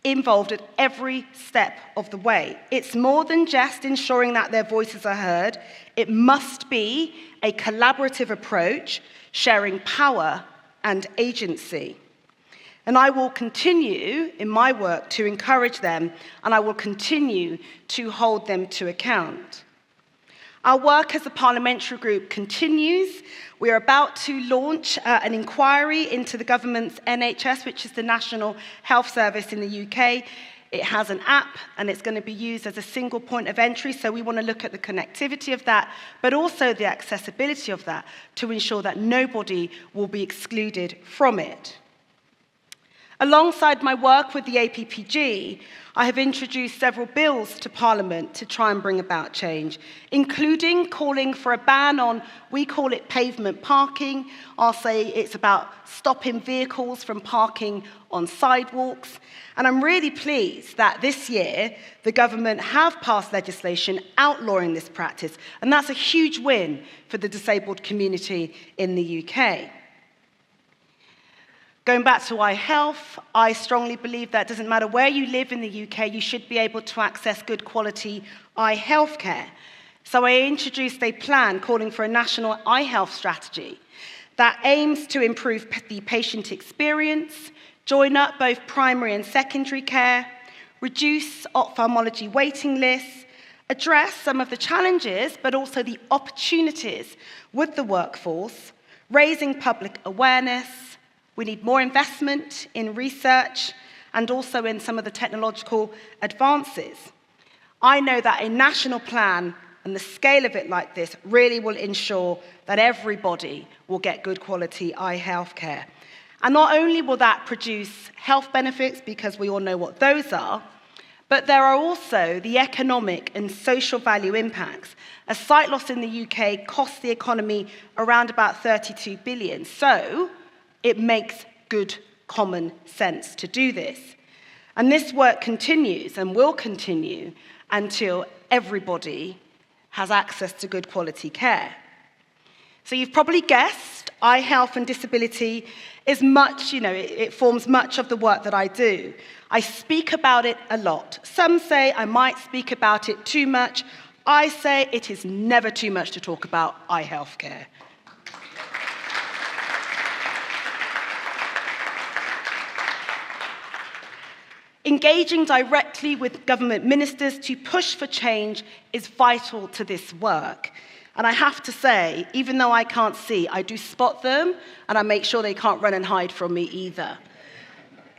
involved at every step of the way. It's more than just ensuring that their voices are heard. It must be a collaborative approach, sharing power and agency. And I will continue in my work to encourage them, and I will continue to hold them to account. Our work as a parliamentary group continues. We are about to launch an inquiry into the government's NHS, which is the National Health Service in the UK. It has an app, and it's going to be used as a single point of entry, so we want to look at the connectivity of that, but also the accessibility of that to ensure that nobody will be excluded from it. Alongside my work with the APPG, I have introduced several bills to Parliament to try and bring about change, including calling for a ban on, we call it pavement parking. I'll say it's about stopping vehicles from parking on sidewalks. And I'm really pleased that this year the government have passed legislation outlawing this practice, and that's a huge win for the disabled community in the UK. Going back to eye health, I strongly believe that it doesn't matter where you live in the UK, you should be able to access good quality eye health care. So I introduced a plan calling for a national eye health strategy that aims to improve the patient experience, join up both primary and secondary care, reduce ophthalmology waiting lists, address some of the challenges but also the opportunities with the workforce, raising public awareness. We need more investment in research and also in some of the technological advances. I know that a national plan and the scale of it like this really will ensure that everybody will get good quality eye health care. And not only will that produce health benefits, because we all know what those are, but there are also the economic and social value impacts. A sight loss in the UK costs the economy around about 32 billion. So it makes good common sense to do this. And this work continues and will continue until everybody has access to good quality care. So you've probably guessed, eye health and disability is much, it forms much of the work that I do. I speak about it a lot. Some say I might speak about it too much. I say it is never too much to talk about eye health care. Engaging directly with government ministers to push for change is vital to this work. And I have to say, even though I can't see, I do spot them, and I make sure they can't run and hide from me either.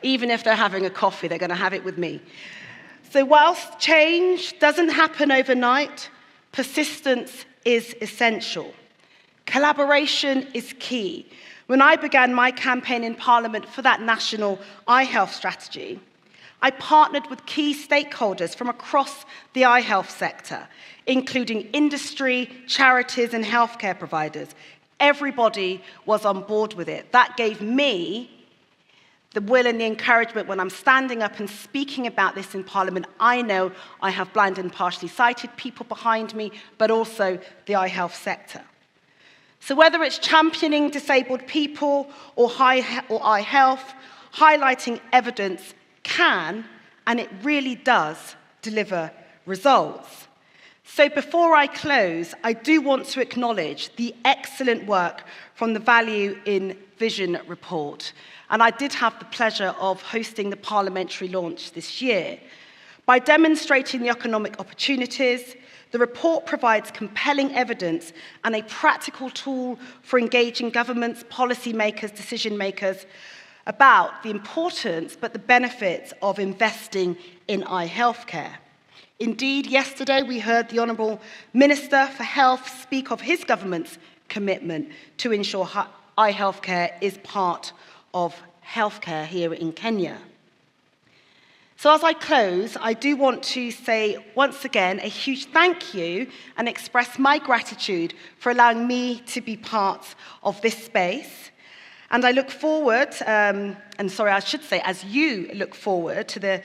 Even if they're having a coffee, they're going to have it with me. So whilst change doesn't happen overnight, persistence is essential. Collaboration is key. When I began my campaign in Parliament for that national eye health strategy, I partnered with key stakeholders from across the eye health sector, including industry, charities, and healthcare providers. Everybody was on board with it. That gave me the will and the encouragement when I'm standing up and speaking about this in Parliament. I know I have blind and partially sighted people behind me, but also the eye health sector. So whether it's championing disabled people or eye health, highlighting evidence can, and it really does, deliver results. So before I close, I do want to acknowledge the excellent work from the Value in Vision report. And I did have the pleasure of hosting the parliamentary launch this year. By demonstrating the economic opportunities, the report provides compelling evidence and a practical tool for engaging governments, policymakers, decision makers about the importance but the benefits of investing in eye health care. Indeed, yesterday we heard the Honourable Minister for Health speak of his government's commitment to ensure eye health care is part of healthcare here in Kenya. So as I close, I do want to say once again a huge thank you and express my gratitude for allowing me to be part of this space. And I look forward, as you look forward to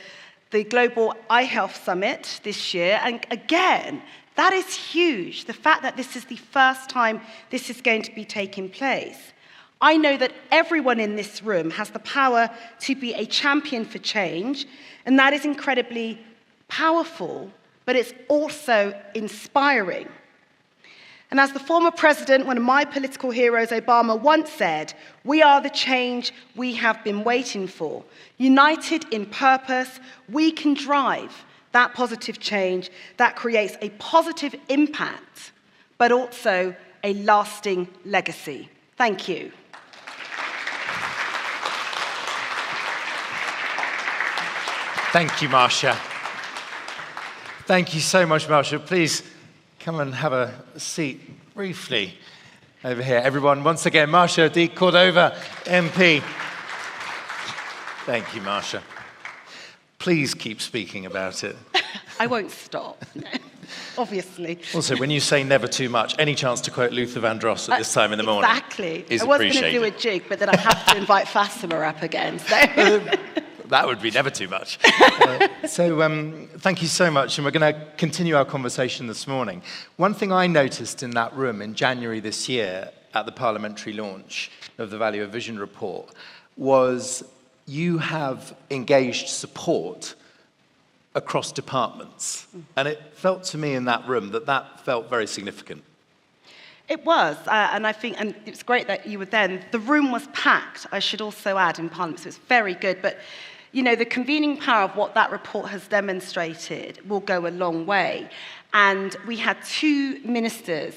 the Global Eye Health Summit this year. And again, that is huge, the fact that this is the first time this is going to be taking place. I know that everyone in this room has the power to be a champion for change, and that is incredibly powerful, but it's also inspiring. And as the former president, one of my political heroes, Obama, once said, "We are the change we have been waiting for." United in purpose, we can drive that positive change that creates a positive impact, but also a lasting legacy. Thank you. Thank you, Marcia. Thank you so much, Marcia. Please come and have a seat briefly over here. Everyone, once again, Marcia de Cordova, MP. Thank you, Marsha. Please keep speaking about it. I won't stop, no, obviously. Also, when you say never too much, any chance to quote Luther Vandross at this time in the morning Exactly. is I was going to appreciated. do a jig, but then I have to invite Fatima up again. So. That would be never too much. Thank you so much, and we're going to continue our conversation this morning. One thing I noticed in that room in January this year at the parliamentary launch of the Value of Vision report was you have engaged support across departments. And it felt to me in that room that felt very significant. It was, and I think, and it's great that you were there. The room was packed, I should also add, in Parliament, so it's very good. But, you know, the convening power of what that report has demonstrated will go a long way. And we had 2 ministers.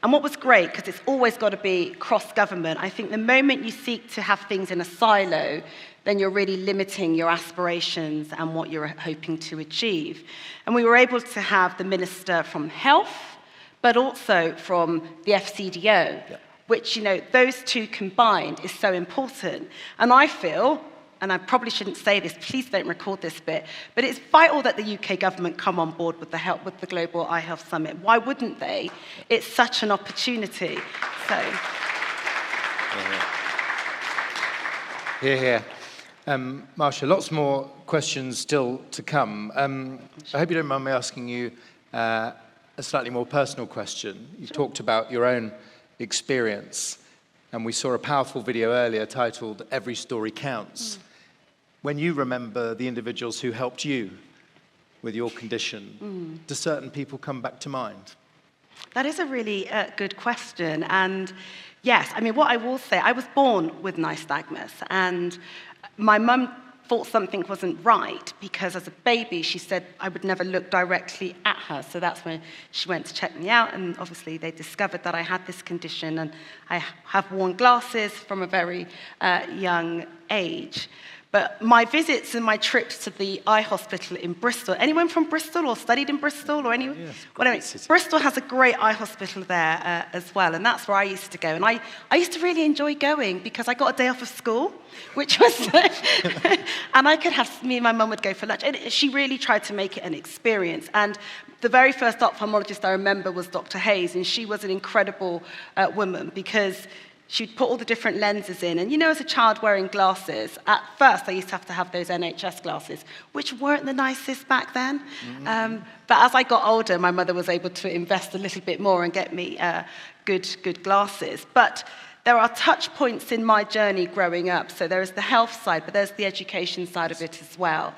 And what was great, because it's always got to be cross-government, I think the moment you seek to have things in a silo, then you're really limiting your aspirations and what you're hoping to achieve. And we were able to have the Minister from Health, but also from the FCDO, which, you know, those 2 combined is so important. And I feel, and I probably shouldn't say this, please don't record this bit, but it's vital that the UK government come on board with the Global Eye Health Summit. Why wouldn't they? It's such an opportunity. So. Hear, hear. Marsha, lots more questions still to come. I hope you don't mind me asking you a slightly more personal question. You talked about your own experience, and we saw a powerful video earlier titled Every Story Counts. When you remember the individuals who helped you with your condition, do certain people come back to mind? That is a really good question. And yes, I mean, what I will say, I was born with nystagmus, and my mum thought something wasn't right because as a baby she said I would never look directly at her. So that's when she went to check me out, and obviously they discovered that I had this condition, and I have worn glasses from a very young age. But my visits and my trips to the eye hospital in Bristol, anyone from Bristol or studied in Bristol or anyone? Yes, well, anyway, Bristol has a great eye hospital there as well, and that's where I used to go. And I used to really enjoy going because I got a day off of school, which was, and I could have, me and my mum would go for lunch. And she really tried to make it an experience. And the very first ophthalmologist I remember was Dr. Hayes, and she was an incredible woman because she'd put all the different lenses in. And you know, as a child wearing glasses, at first I used to have those NHS glasses, which weren't the nicest back then. But as I got older, my mother was able to invest a little bit more and get me good glasses. But there are touch points in my journey growing up. So there is the health side, but there's the education side of it as well.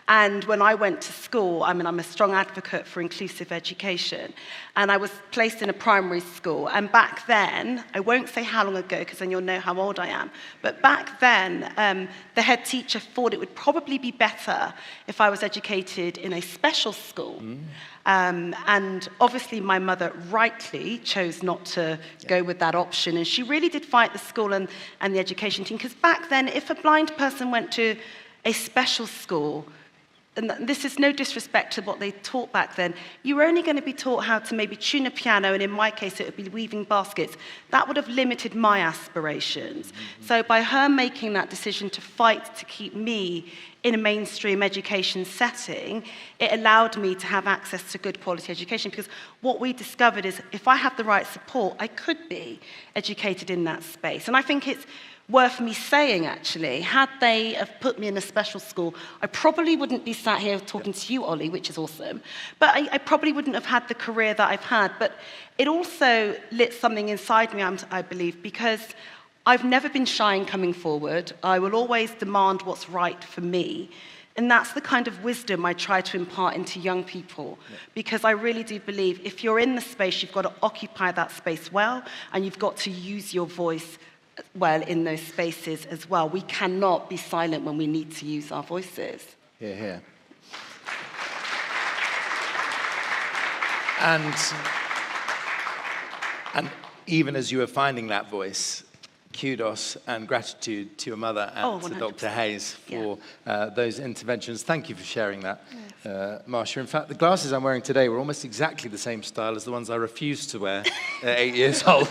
And when I went to school, I mean, I'm a strong advocate for inclusive education, and I was placed in a primary school. And back then, I won't say how long ago, because then you'll know how old I am, but back then, the head teacher thought it would probably be better if I was educated in a special school. And obviously my mother rightly chose not to go with that option, and she really did fight the school and the education team, because back then, if a blind person went to a special school, and this is no disrespect to what they taught back then, you were only going to be taught how to maybe tune a piano, and in my case it would be weaving baskets. That would have limited my aspirations. So by her making that decision to fight to keep me in a mainstream education setting, it allowed me to have access to good quality education, because what we discovered is if I have the right support, I could be educated in that space. And I think it's worth me saying, actually, had they have put me in a special school, I probably wouldn't be sat here talking to you, Ollie, which is awesome, but I probably wouldn't have had the career that I've had. But it also lit something inside me, I believe, because I've never been shy in coming forward. I will always demand what's right for me. And that's the kind of wisdom I try to impart into young people, because I really do believe if you're in the space, you've got to occupy that space well, and you've got to use your voice well in those spaces as well. We cannot be silent when we need to use our voices. Hear, hear. And even as you were finding that voice, kudos and gratitude to your mother and to Dr. Hayes for those interventions. Thank you for sharing that, Marsha. In fact, the glasses I'm wearing today were almost exactly the same style as the ones I refused to wear at 8 years old.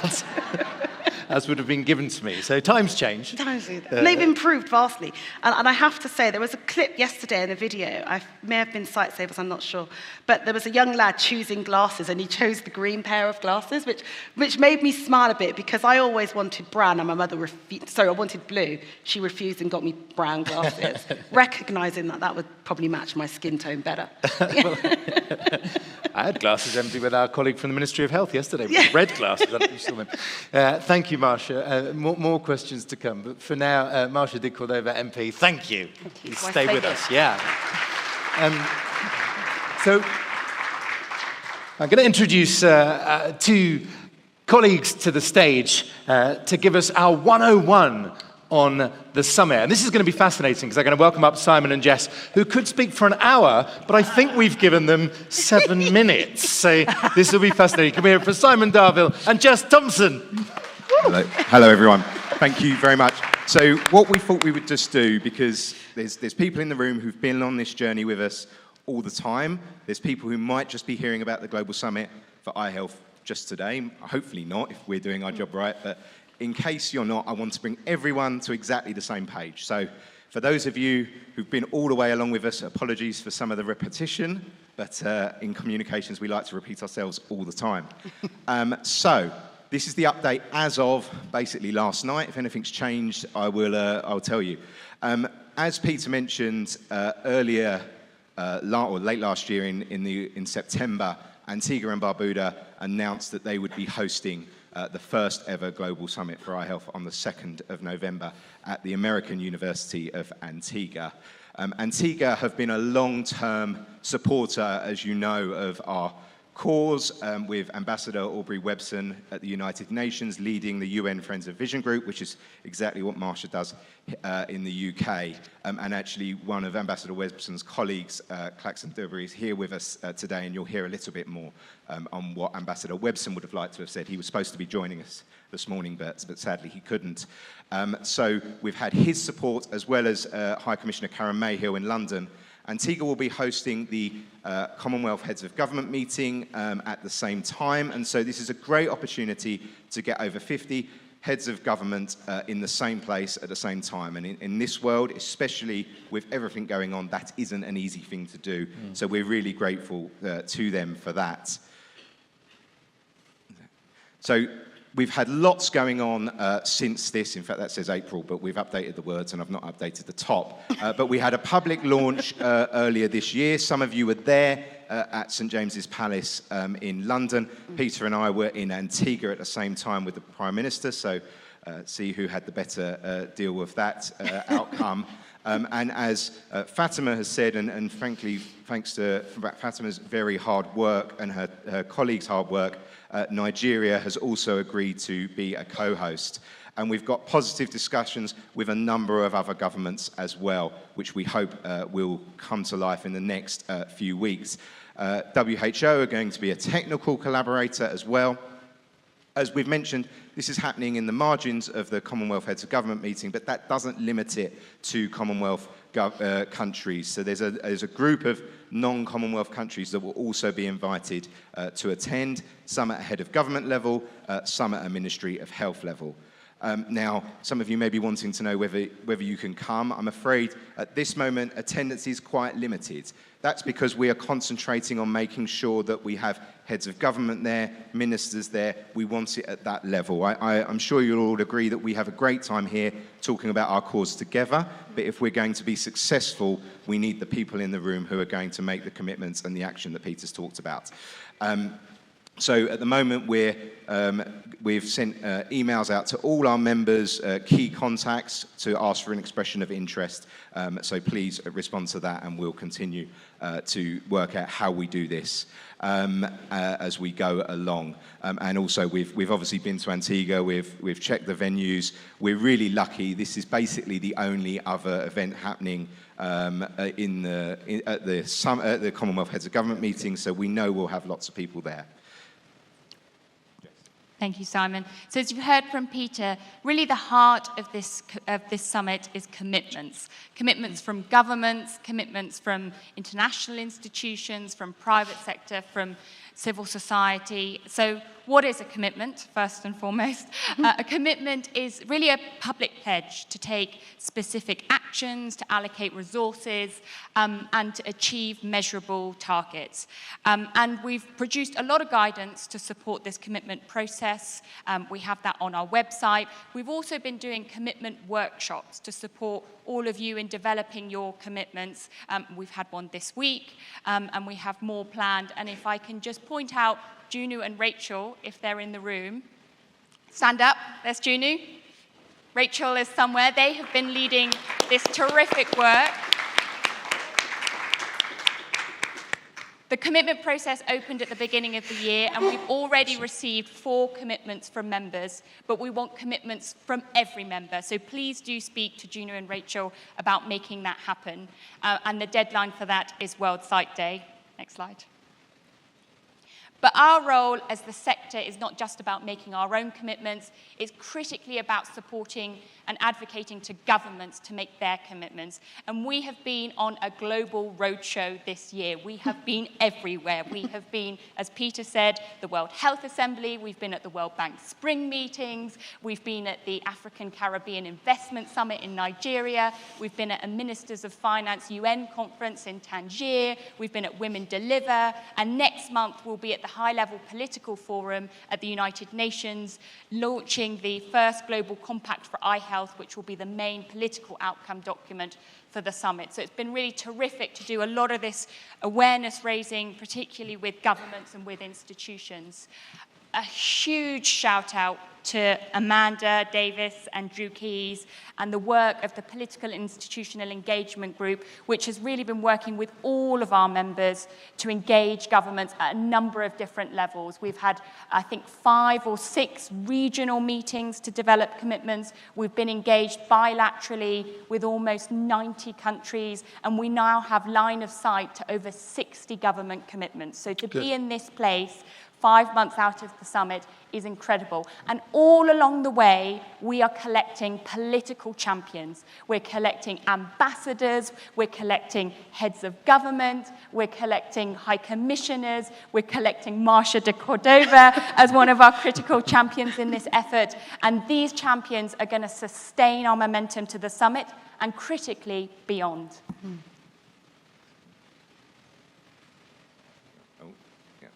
as would have been given to me. So times change. And they've improved vastly. And I have to say, there was a clip yesterday in a video, I may have been Sightsavers, I'm not sure, but there was a young lad choosing glasses, and he chose the green pair of glasses, which made me smile a bit, because I always wanted brown, and my mother I wanted blue. She refused and got me brown glasses, recognising that would probably match my skin tone better. I had glasses empty with our colleague from the Ministry of Health yesterday, with red glasses. I don't know if you saw them. Thank you, Marcia. More questions to come. But for now, Marcia de Cordova, MP, thank you. You stay with us. Yeah. So I'm going to introduce two colleagues to the stage to give us our 101 on the summit. And this is going to be fascinating, because I'm going to welcome up Simon and Jess, who could speak for an hour, but I think we've given them 7 minutes. So this will be fascinating. Come here for Simon Darville and Jess Thompson. Hello, everyone. Thank you very much. So what we thought we would just do, because there's people in the room who've been on this journey with us all the time. There's people who might just be hearing about the Global Summit for Eye Health just today. Hopefully not, if we're doing our job right. But in case you're not, I want to bring everyone to exactly the same page. So for those of you who've been all the way along with us, apologies for some of the repetition, but in communications, we like to repeat ourselves all the time. So this is the update as of basically last night. If anything's changed, I'll tell you. As Peter mentioned earlier, or late last year in September, Antigua and Barbuda announced that they would be hosting the first ever Global Summit for Eye Health on the 2nd of November at the American University of Antigua. Antigua have been a long-term supporter, as you know, of our cause, with Ambassador Aubrey Webson at the United Nations leading the UN Friends of Vision Group, which is exactly what Marcia does in the UK. And actually, one of Ambassador Webson's colleagues, Claxon Dubry, is here with us today, and you'll hear a little bit more on what Ambassador Webson would have liked to have said. He was supposed to be joining us this morning, but sadly he couldn't. So we've had his support, as well as High Commissioner Karen Mayhill in London. Antigua will be hosting the Commonwealth Heads of Government meeting at the same time, and so this is a great opportunity to get over 50 heads of government in the same place at the same time. And in this world, especially with everything going on, that isn't an easy thing to do. So we're really grateful to them for that. So we've had lots going on since this. In fact, that says April, but we've updated the words and I've not updated the top. But we had a public launch earlier this year. Some of you were there at St James's Palace in London. Peter and I were in Antigua at the same time with the Prime Minister, so see who had the better deal with that outcome. And as Fatima has said, and frankly, thanks to Fatima's very hard work and her colleagues' hard work, Nigeria has also agreed to be a co-host. And we've got positive discussions with a number of other governments as well, which we hope will come to life in the next few weeks. WHO are going to be a technical collaborator as well. As we've mentioned, this is happening in the margins of the Commonwealth Heads of Government meeting, but that doesn't limit it to Commonwealth countries. So there's a group of non-Commonwealth countries that will also be invited to attend, some at a head of government level, some at a Ministry of Health level. Now, some of you may be wanting to know whether you can come. I'm afraid at this moment, attendance is quite limited. That's because we are concentrating on making sure that we have heads of government there, ministers there. We want it at that level. I'm sure you'll all agree that we have a great time here talking about our cause together, but if we're going to be successful, we need the people in the room who are going to make the commitments and the action that Peter's talked about. So at the moment, we've sent emails out to all our members, key contacts, to ask for an expression of interest. So please respond to that, and we'll continue to work out how we do this as we go along. And also, we've obviously been to Antigua. We've checked the venues. We're really lucky. This is basically the only other event happening at the Commonwealth Heads of Government meeting. So we know we'll have lots of people there. Thank you, Simon. So as you've heard from Peter, really the heart of this summit is commitments. Commitments from governments, commitments from international institutions, from private sector, from civil society. So what is a commitment, first and foremost? A commitment is really a public pledge to take specific actions, to allocate resources, and to achieve measurable targets. And we've produced a lot of guidance to support this commitment process. We have that on our website. We've also been doing commitment workshops to support all of you in developing your commitments. We've had one this week, and we have more planned. And if I can just point out Junu and Rachel, if they're in the room. Stand up, there's Junu. Rachel is somewhere. They have been leading this terrific work. The commitment process opened at the beginning of the year, and we've already received 4 commitments from members, but we want commitments from every member. So please do speak to Junu and Rachel about making that happen. And the deadline for that is World Sight Day. Next slide. But our role as the sector is not just about making our own commitments, it's critically about supporting and advocating to governments to make their commitments. And we have been on a global roadshow this year. We have been everywhere. We have been, as Peter said, the World Health Assembly, we've been at the World Bank Spring meetings, we've been at the African Caribbean Investment Summit in Nigeria, we've been at a Ministers of Finance UN conference in Tangier, we've been at Women Deliver, and next month we'll be at the High-Level Political Forum at the United Nations, launching the first Global Compact for Eye Health, which will be the main political outcome document for the summit. So it's been really terrific to do a lot of this awareness raising, particularly with governments and with institutions. A huge shout out to Amanda Davis and Drew Keys and the work of the Political Institutional Engagement Group, which has really been working with all of our members to engage governments at a number of different levels. We've had, I think, 5 or 6 regional meetings to develop commitments. We've been engaged bilaterally with almost 90 countries, and we now have line of sight to over 60 government commitments. So to be in this place 5 months out of the summit is incredible. And all along the way, we are collecting political champions. We're collecting ambassadors, we're collecting heads of government, we're collecting high commissioners, we're collecting Marsha de Cordova as one of our critical champions in this effort. And these champions are going to sustain our momentum to the summit and critically beyond.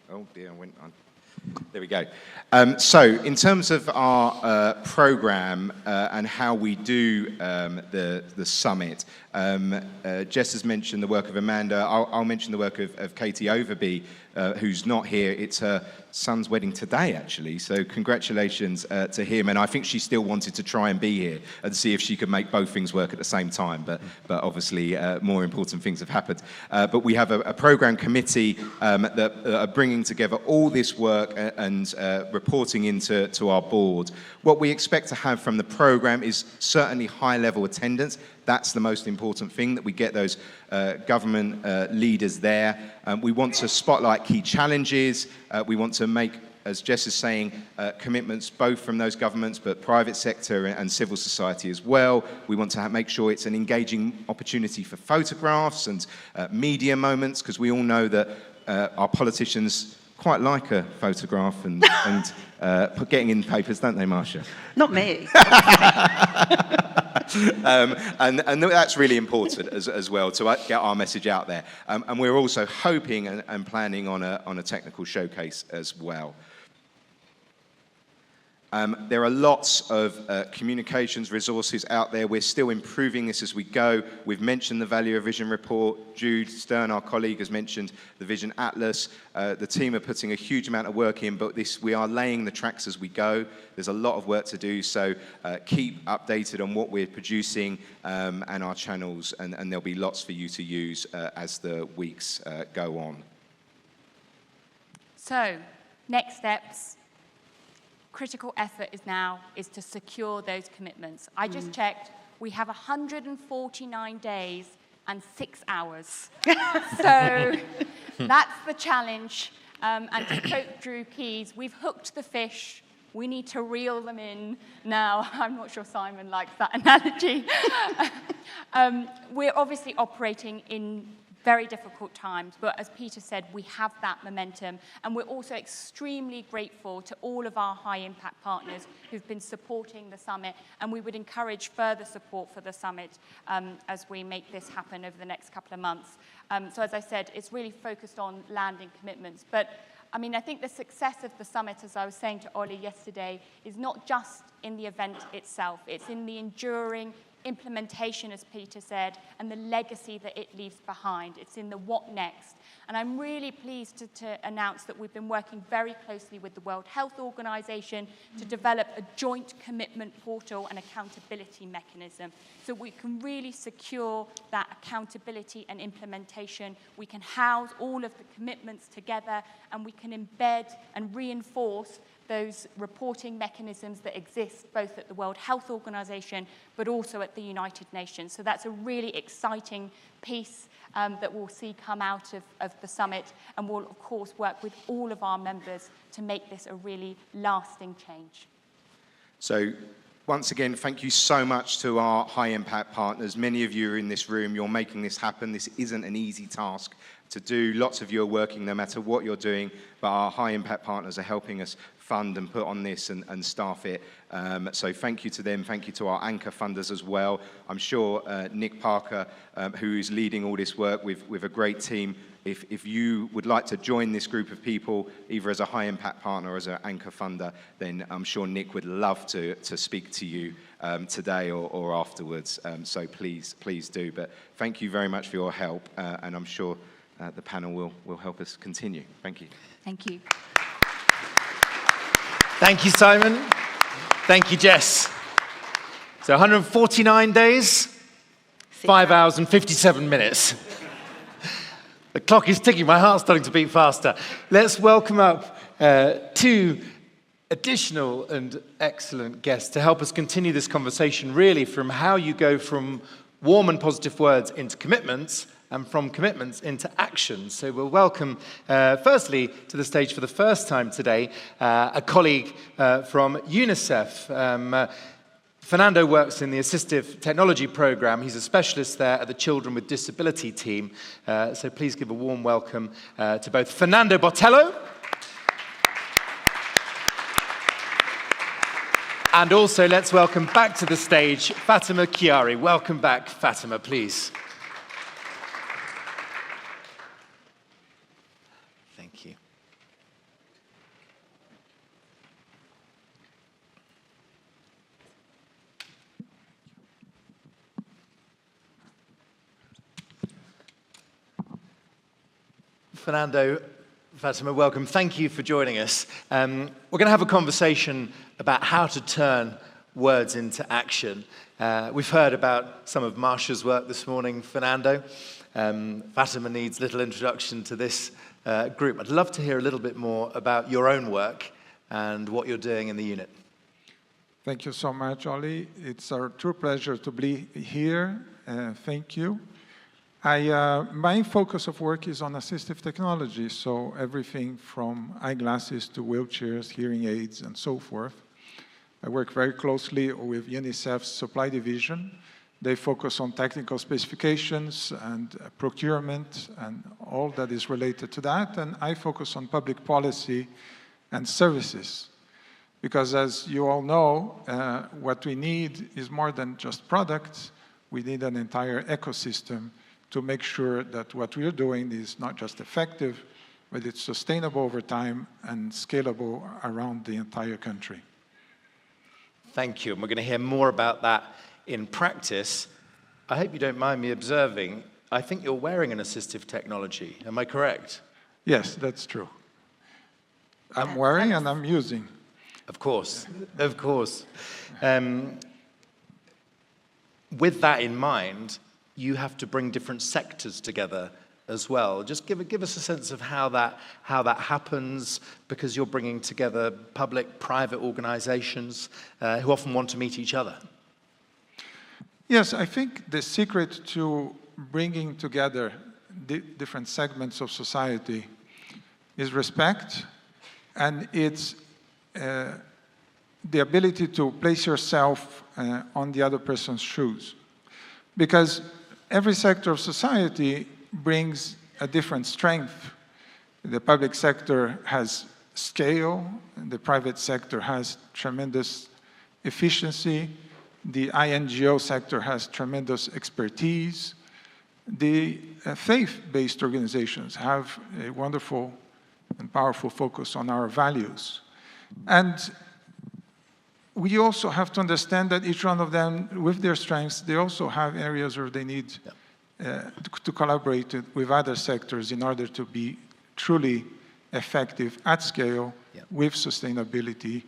Oh dear, I went on. There we go. So in terms of our programme and how we do the summit, Jess has mentioned the work of Amanda. I'll mention the work of Katie Overby, who's not here. It's her son's wedding today, actually. So congratulations to him. And I think she still wanted to try and be here and see if she could make both things work at the same time. But obviously, more important things have happened. But we have a programme committee that are bringing together all this work and reporting into our board. What we expect to have from the programme is certainly high-level attendance. That's the most important thing, that we get those government leaders there. We want to spotlight key challenges. We want to make, as Jess is saying, commitments both from those governments, but private sector and civil society as well. We want to make sure it's an engaging opportunity for photographs and media moments, because we all know that our politicians quite like a photograph and getting in papers, don't they, Marsha? Not me. And that's really important as well, to get our message out there. And we're also hoping and planning on a technical showcase as well. There are lots of communications resources out there. We're still improving this as we go. We've mentioned the Value of Vision report. Jude Stern, our colleague, has mentioned the Vision Atlas. The team are putting a huge amount of work in, but we are laying the tracks as we go. There's a lot of work to do, so keep updated on what we're producing and our channels, and there'll be lots for you to use as the weeks go on. So, next steps. Critical effort is to secure those commitments. I just checked, we have 149 days and 6 hours. So that's the challenge. And to quote Drew Keys, we've hooked the fish, we need to reel them in now. I'm not sure Simon likes that analogy. We're obviously operating in very difficult times, but as Peter said, we have that momentum, and we're also extremely grateful to all of our high-impact partners who've been supporting the summit, and we would encourage further support for the summit as we make this happen over the next couple of months. So as I said, it's really focused on landing commitments, but I mean, I think the success of the summit, as I was saying to Ollie yesterday, is not just in the event itself. It's in the enduring implementation, as Peter said, and the legacy that it leaves behind. It's in the what next. And I'm really pleased to announce that we've been working very closely with the World Health Organization to develop a joint commitment portal and accountability mechanism so we can really secure that accountability and implementation. We can house all of the commitments together, and we can embed and reinforce those reporting mechanisms that exist both at the World Health Organization but also at the United Nations. So that's a really exciting piece that we'll see come out of the summit, and we'll of course work with all of our members to make this a really lasting change. So once again, thank you so much to our high impact partners. Many of you are in this room, you're making this happen. This isn't an easy task to do. Lots of you are working no matter what you're doing, but our high impact partners are helping us fund and put on this and staff it. So thank you to them. Thank you to our anchor funders as well. I'm sure Nick Parker, who is leading all this work with a great team, if you would like to join this group of people, either as a high impact partner or as an anchor funder, then I'm sure Nick would love to speak to you today or afterwards. So please do. But thank you very much for your help, and I'm sure the panel will help us continue. Thank you. Thank you. Thank you, Simon. Thank you, Jess. So 149 days, 5 hours and 57 minutes. The clock is ticking. My heart's starting to beat faster. Let's welcome up two additional and excellent guests to help us continue this conversation, really from how you go from warm and positive words into commitments, and from commitments into action. So we'll welcome, firstly, to the stage for the first time today, a colleague from UNICEF. Fernando works in the Assistive Technology Program. He's a specialist there at the Children with Disability team. So please give a warm welcome to both Fernando Botelho and also let's welcome back to the stage Fatima Chiari. Welcome back, Fatima, please. Fernando, Fatima, welcome. Thank you for joining us. We're going to have a conversation about how to turn words into action. We've heard about some of Marsha's work this morning, Fernando. Fatima needs little introduction to this group. I'd love to hear a little bit more about your own work and what you're doing in the unit. Thank you so much, Ollie. It's a true pleasure to be here. Thank you. My focus of work is on assistive technology, so everything from eyeglasses to wheelchairs, hearing aids, and so forth. I work very closely with UNICEF's supply division. They focus on technical specifications and procurement and all that is related to that, and I focus on public policy and services. Because as you all know, what we need is more than just products. We need an entire ecosystem to make sure that what we're doing is not just effective, but it's sustainable over time and scalable around the entire country. Thank you. And we're going to hear more about that in practice. I hope you don't mind me observing, I think you're wearing an assistive technology. Am I correct? Yes, that's true. I'm wearing and I'm using. Of course, of course. With that in mind, you have to bring different sectors together as well. Just give us a sense of how that happens, because you're bringing together public, private organizations who often want to meet each other. Yes, I think the secret to bringing together different segments of society is respect, and it's the ability to place yourself on the other person's shoes. Because every sector of society brings a different strength. The public sector has scale, the private sector has tremendous efficiency, the INGO sector has tremendous expertise, the faith-based organizations have a wonderful and powerful focus on our values. And we also have to understand that each one of them, with their strengths, they also have areas where they need to collaborate with other sectors in order to be truly effective at scale with sustainability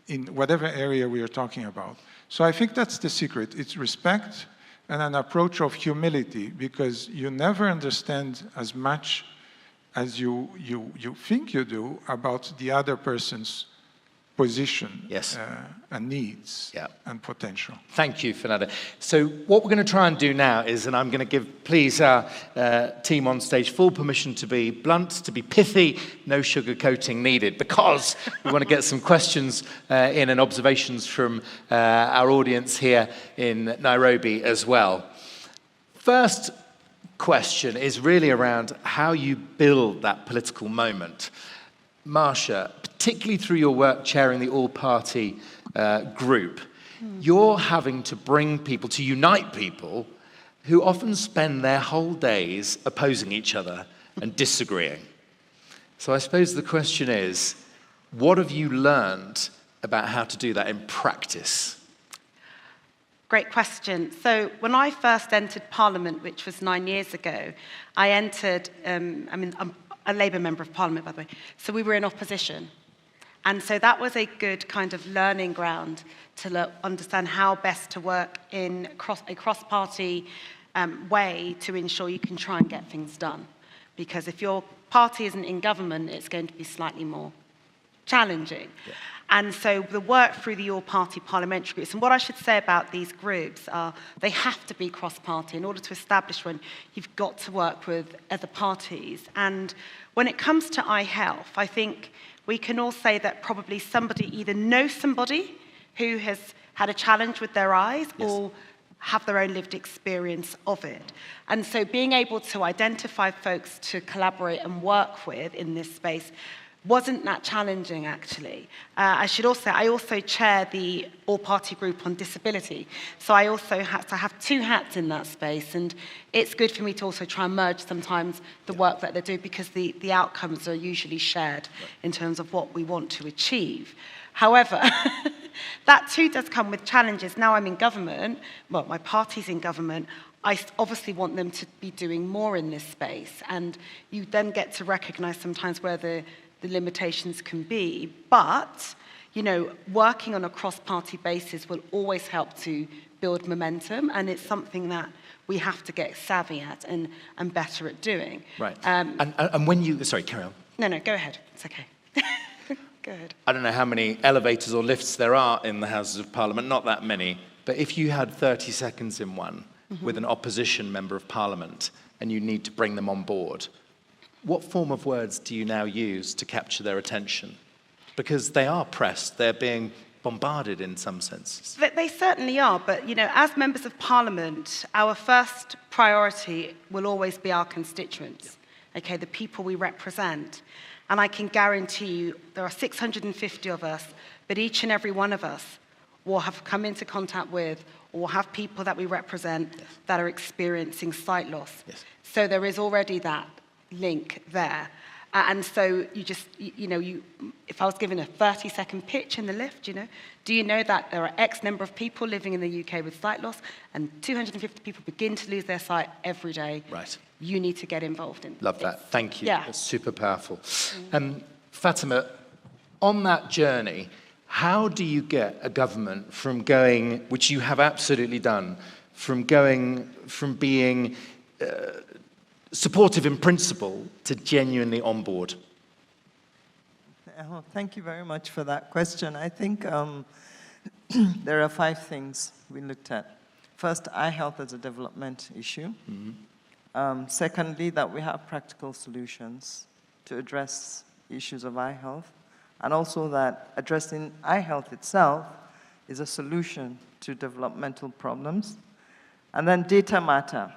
in whatever area we are talking about. So I think that's the secret. It's respect and an approach of humility, because you never understand as much as you think you do about the other person's position and needs and potential. Thank you, Fernanda. So what we're going to try and do now is, and I'm going to give, please, our team on stage full permission to be blunt, to be pithy, no sugarcoating needed, because we want to get some questions in and observations from our audience here in Nairobi as well. First question is really around how you build that political moment. Marsha, particularly through your work chairing the all-party group, you're having to bring people, to unite people who often spend their whole days opposing each other and disagreeing. So I suppose the question is, what have you learned about how to do that in practice? Great question. So when I first entered Parliament, which was 9 years ago, I entered, I'm a Labour member of Parliament, by the way, so we were in opposition. And so that was a good kind of learning ground to understand how best to work in a cross-party way to ensure you can try and get things done. Because if your party isn't in government, it's going to be slightly more challenging. Yeah. And so the work through the all-party parliamentary groups, and what I should say about these groups are they have to be cross-party. In order to establish one, you've got to work with other parties. And when it comes to iHealth, I think we can all say that probably somebody either knows somebody who has had a challenge with their eyes or have their own lived experience of it. And so being able to identify folks to collaborate and work with in this space wasn't that challenging, actually. I should also say, I also chair the all-party group on disability, so I also have to have two hats in that space, and it's good for me to also try and merge sometimes the work that they do, because the outcomes are usually shared in terms of what we want to achieve. However, that too does come with challenges. Now I'm in government, well, my party's in government, I obviously want them to be doing more in this space, and you then get to recognize sometimes where the limitations can be, but, you know, working on a cross-party basis will always help to build momentum, and it's something that we have to get savvy at and better at doing. Right. And when you, sorry, carry on. No, go ahead. It's okay. Go ahead. I don't know how many elevators or lifts there are in the Houses of Parliament, not that many, but if you had 30 seconds in one with an opposition member of Parliament and you need to bring them on board, what form of words do you now use to capture their attention? Because they are pressed, they're being bombarded in some senses. They certainly are, but you know, as members of Parliament, our first priority will always be our constituents, okay, the people we represent. And I can guarantee you there are 650 of us, but each and every one of us will have come into contact with or will have people that we represent that are experiencing sight loss. So there is already that link there. And so you just, if I was given a 30-second pitch in the lift, do you know that there are X number of people living in the UK with sight loss and 250 people begin to lose their sight every day? Right. You need to get involved in Love that. Thank you. Yeah. That's super powerful. Fatima, on that journey, how do you get a government from going, which you have absolutely done, from being supportive in principle to genuinely on board? Thank you very much for that question. I think there are 5 things we looked at. First, eye health as a development issue. Secondly, that we have practical solutions to address issues of eye health, and also that addressing eye health itself is a solution to developmental problems. And then data matter.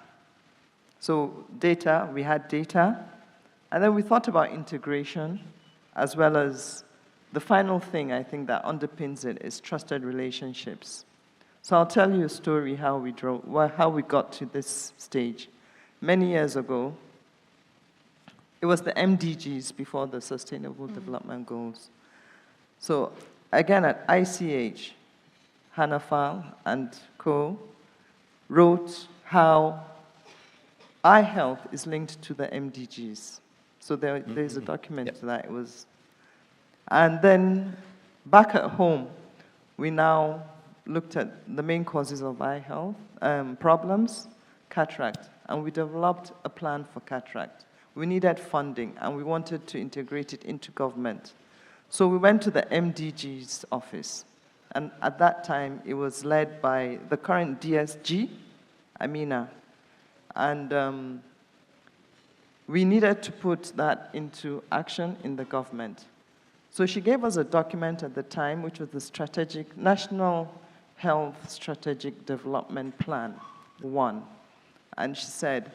So data, we had data, and then we thought about integration, as well as the final thing I think that underpins it is trusted relationships. So I'll tell you a story how we got to this stage. Many years ago, it was the MDGs before the Sustainable Development Goals. So again, at ICH, Hannah Fall and co. wrote how eye health is linked to the MDGs. So there's a document to that. It was, and then back at home, we now looked at the main causes of eye health problems, cataract, and we developed a plan for cataract. We needed funding, and we wanted to integrate it into government. So we went to the MDG's office, and at that time, it was led by the current DSG, Amina, and we needed to put that into action in the government. So she gave us a document at the time, which was the National Health Strategic Development Plan 1. And she said,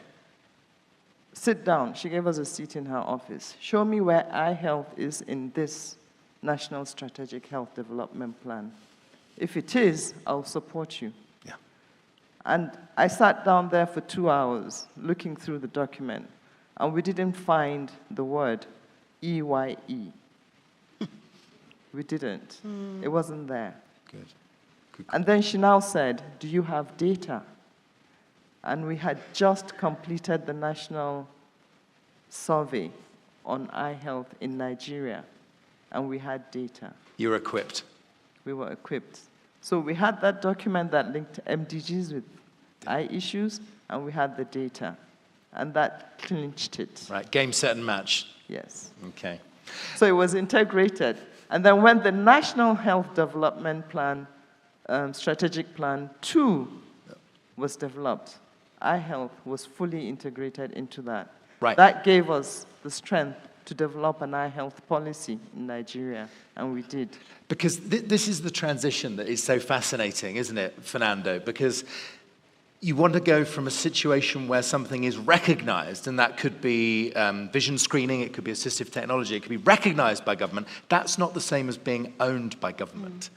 sit down. She gave us a seat in her office. Show me where eye health is in this National Strategic Health Development Plan. If it is, I'll support you. Yeah. And I sat down there for 2 hours looking through the document, and we didn't find the word EYE. We didn't. It wasn't there. Good. And then she now said, do you have data? And we had just completed the national survey on eye health in Nigeria, and we had data. You're equipped. We were equipped. So we had that document that linked MDGs with eye issues, and we had the data. And that clinched it. Right, game, set, and match. Yes. Okay. So it was integrated. And then when the National Health Development Plan, Strategic Plan 2 was developed, eye health was fully integrated into that. Right. That gave us the strength to develop an eye health policy in Nigeria, and we did. Because this is the transition that is so fascinating, isn't it, Fernando? Because you want to go from a situation where something is recognized, and that could be vision screening, it could be assistive technology, it could be recognized by government. That's not the same as being owned by government.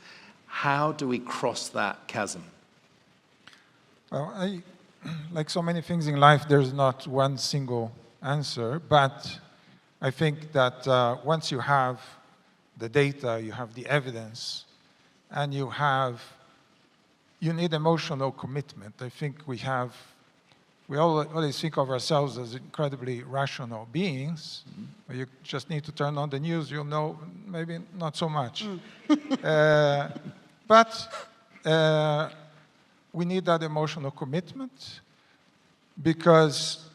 How do we cross that chasm? Well, like so many things in life, there's not one single answer, but I think that once you have the data, you have the evidence, and you need emotional commitment. I think we always think of ourselves as incredibly rational beings. But you just need to turn on the news, you'll know maybe not so much. But we need that emotional commitment because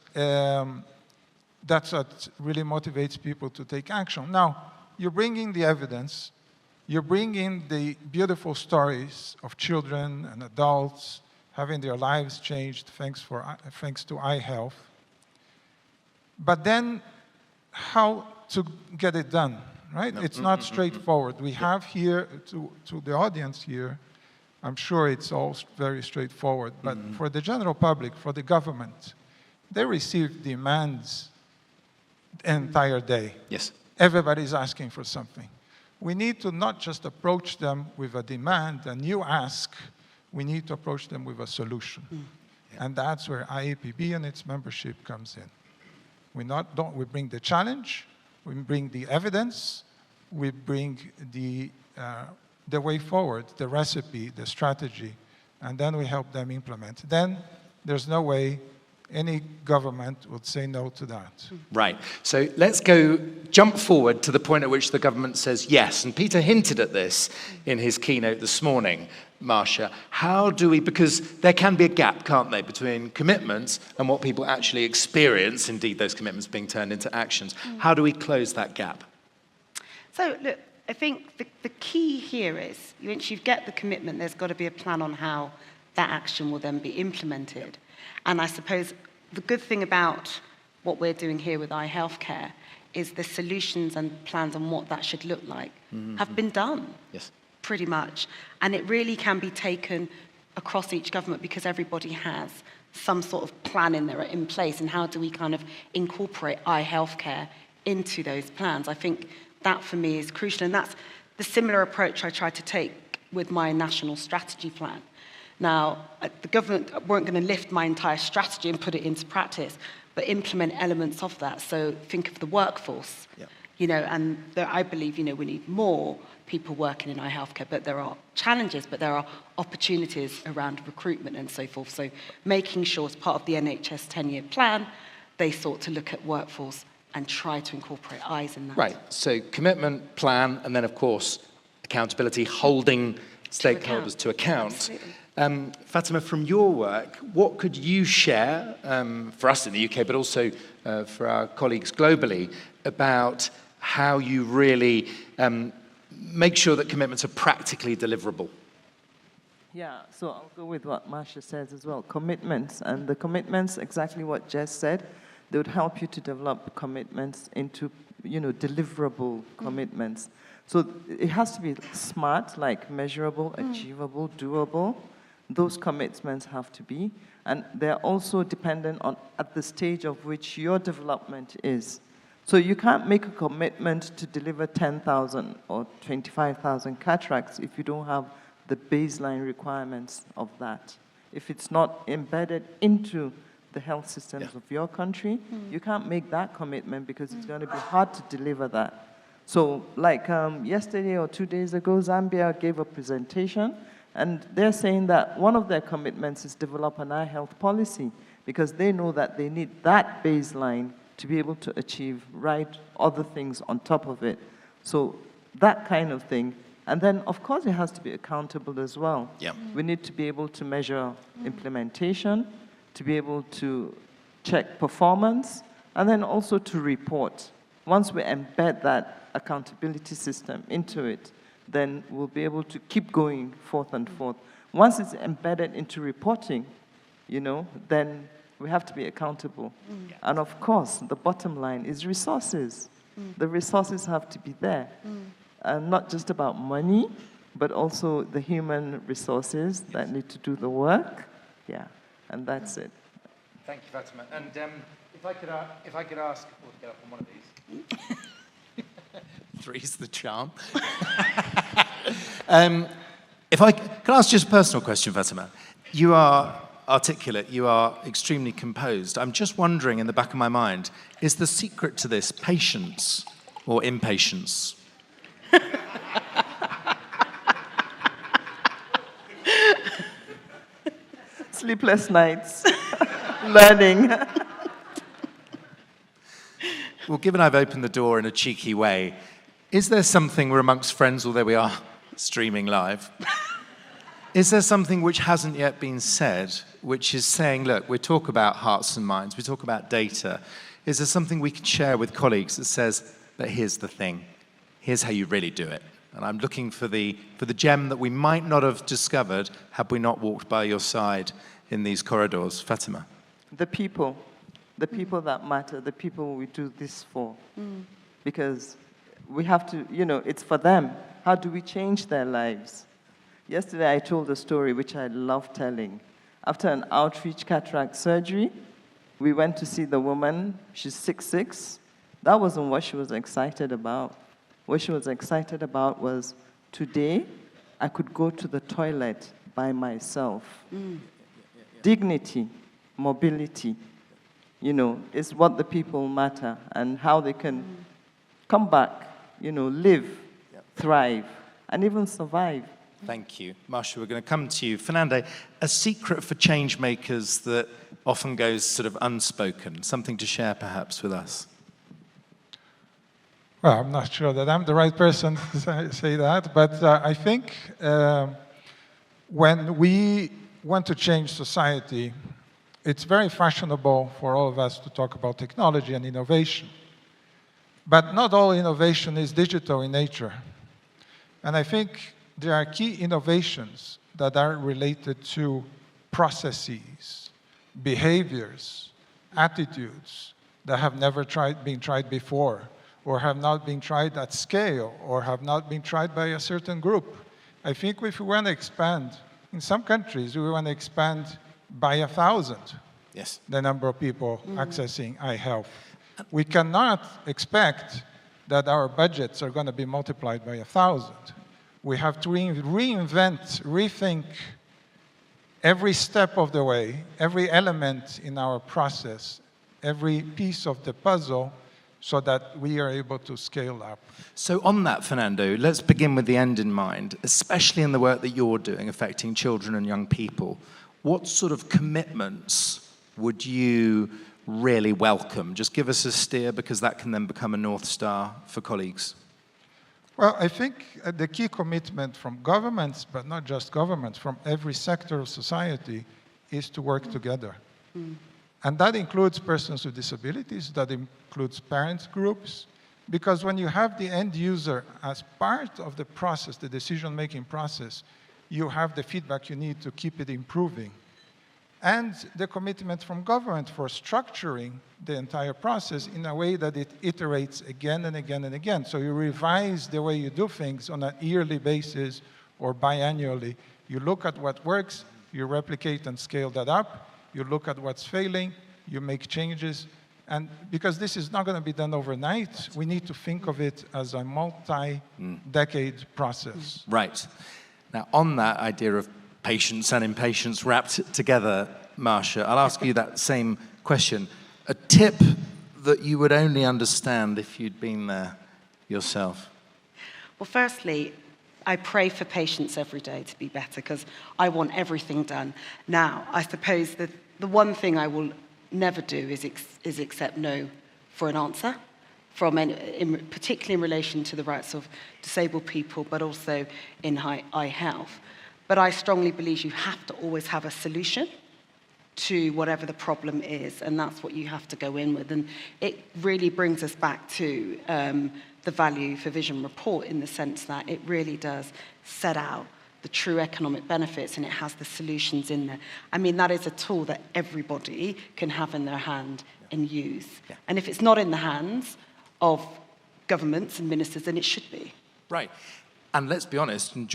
that's what really motivates people to take action. Now, you bring in the evidence, you bring in the beautiful stories of children and adults having their lives changed thanks to eye health. But then, how to get it done, right? It's not straightforward. We have here, to the audience here, I'm sure it's all very straightforward, but for the general public, for the government, they receive demands the entire day. Yes. Everybody's asking for something. We need to not just approach them with a demand, a new ask, we need to approach them with a solution. And that's where IAPB and its membership comes in. We bring the challenge, we bring the evidence, we bring the way forward, the recipe, the strategy, and then we help them implement. Then there's no way any government would say no to that. Right. So let's jump forward to the point at which the government says yes. And Peter hinted at this in his keynote this morning, Marcia. How do we, because there can be a gap, can't there, between commitments and what people actually experience, indeed those commitments being turned into actions. How do we close that gap? So look, I think the key here is, once you get the commitment, there's got to be a plan on how that action will then be implemented. And I suppose the good thing about what we're doing here with eye healthcare is the solutions and plans on what that should look like have been done. Yes. Pretty much. And it really can be taken across each government because everybody has some sort of plan in place, and how do we kind of incorporate eye healthcare into those plans? I think that for me is crucial, and that's the similar approach I tried to take with my national strategy plan. Now, the government weren't going to lift my entire strategy and put it into practice, but implement elements of that. So think of the workforce, and I believe, we need more people working in eye healthcare, but there are challenges, but there are opportunities around recruitment and so forth. So making sure as part of the NHS 10-year plan, they sought to look at workforce and try to incorporate eyes in that. Right, so commitment, plan, and then of course, accountability, holding stakeholders to account. Fatima, from your work, what could you share for us in the UK, but also for our colleagues globally, about how you really make sure that commitments are practically deliverable? Yeah, so I'll go with what Marsha says as well. Commitments, and the commitments, exactly what Jess said, they would help you to develop commitments into, deliverable commitments. So it has to be smart, like measurable, achievable, doable. Those commitments have to be, and they're also dependent on at the stage of which your development is. So you can't make a commitment to deliver 10,000 or 25,000 cataracts if you don't have the baseline requirements of that. If it's not embedded into the health systems of your country, you can't make that commitment because it's going to be hard to deliver that. So like yesterday or 2 days ago, Zambia gave a presentation, and they're saying that one of their commitments is develop an eye health policy because they know that they need that baseline to be able to achieve other things on top of it. So that kind of thing. And then, of course, it has to be accountable as well. Yeah. We need to be able to measure implementation, to be able to check performance, and then also to report. Once we embed that accountability system into it, then we'll be able to keep going forth and forth. Once it's embedded into reporting, then we have to be accountable. And of course, the bottom line is resources. The resources have to be there. And not just about money, but also the human resources that need to do the work. Yeah, and that's it. Thank you, Fatima. And if I could ask, to get up on one of these. Three's the charm. If I can ask just a personal question, Fatima. You are articulate, you are extremely composed. I'm just wondering in the back of my mind, is the secret to this patience or impatience? Sleepless nights, learning. Well, given I've opened the door in a cheeky way, is there something, we're amongst friends, although we are streaming live, is there something which hasn't yet been said, which is saying, look, we talk about hearts and minds, we talk about data, is there something we can share with colleagues that says, that here's the thing, here's how you really do it? And I'm looking for the gem that we might not have discovered had we not walked by your side in these corridors. Fatima. The people that matter, the people we do this for. Because we have to, it's for them. How do we change their lives? Yesterday I told a story which I love telling. After an outreach cataract surgery, we went to see the woman. She's 6'6". That wasn't what she was excited about. What she was excited about was, today, I could go to the toilet by myself. Dignity, mobility, is what the people matter, and how they can come back, live, thrive, and even survive. Thank you. Marsha, we're going to come to you. Fernando, a secret for change makers that often goes sort of unspoken, something to share perhaps with us? Well, I'm not sure that I'm the right person to say that, but I think when we want to change society, it's very fashionable for all of us to talk about technology and innovation. But not all innovation is digital in nature. And I think there are key innovations that are related to processes, behaviors, attitudes that have never been tried before, or have not been tried at scale, or have not been tried by a certain group. I think if we want to expand, in some countries, we want to expand by 1,000 yes. the number of people accessing eye health. We cannot expect that our budgets are going to be multiplied by 1,000. We have to reinvent, rethink every step of the way, every element in our process, every piece of the puzzle, so that we are able to scale up. So on that, Fernando, let's begin with the end in mind, especially in the work that you're doing affecting children and young people. What sort of commitments would you really welcome? Just give us a steer, because that can then become a North Star for colleagues. Well, I think the key commitment from governments, but not just governments, from every sector of society, is to work together. And that includes persons with disabilities, that includes parents groups, because when you have the end user as part of the process, the decision-making process, you have the feedback you need to keep it improving. And the commitment from government for structuring the entire process in a way that it iterates again and again and again. So you revise the way you do things on a yearly basis or biannually. You look at what works, you replicate and scale that up. You look at what's failing, you make changes. And because this is not going to be done overnight, we need to think of it as a multi-decade process. Right. Now, on that idea of patience and impatience wrapped together, Marcia, I'll ask you that same question. A tip that you would only understand if you'd been there yourself? Well, firstly, I pray for patients every day to be better, because I want everything done now. I suppose that the one thing I will never do is accept no for an answer, particularly in relation to the rights of disabled people, but also in eye health. But I strongly believe you have to always have a solution to whatever the problem is, and that's what you have to go in with. And it really brings us back to the Value for Vision report, in the sense that it really does set out the true economic benefits, and it has the solutions in there. I mean, that is a tool that everybody can have in their hand and use. Yeah. And if it's not in the hands of governments and ministers, then it should be. Right. And let's be honest, and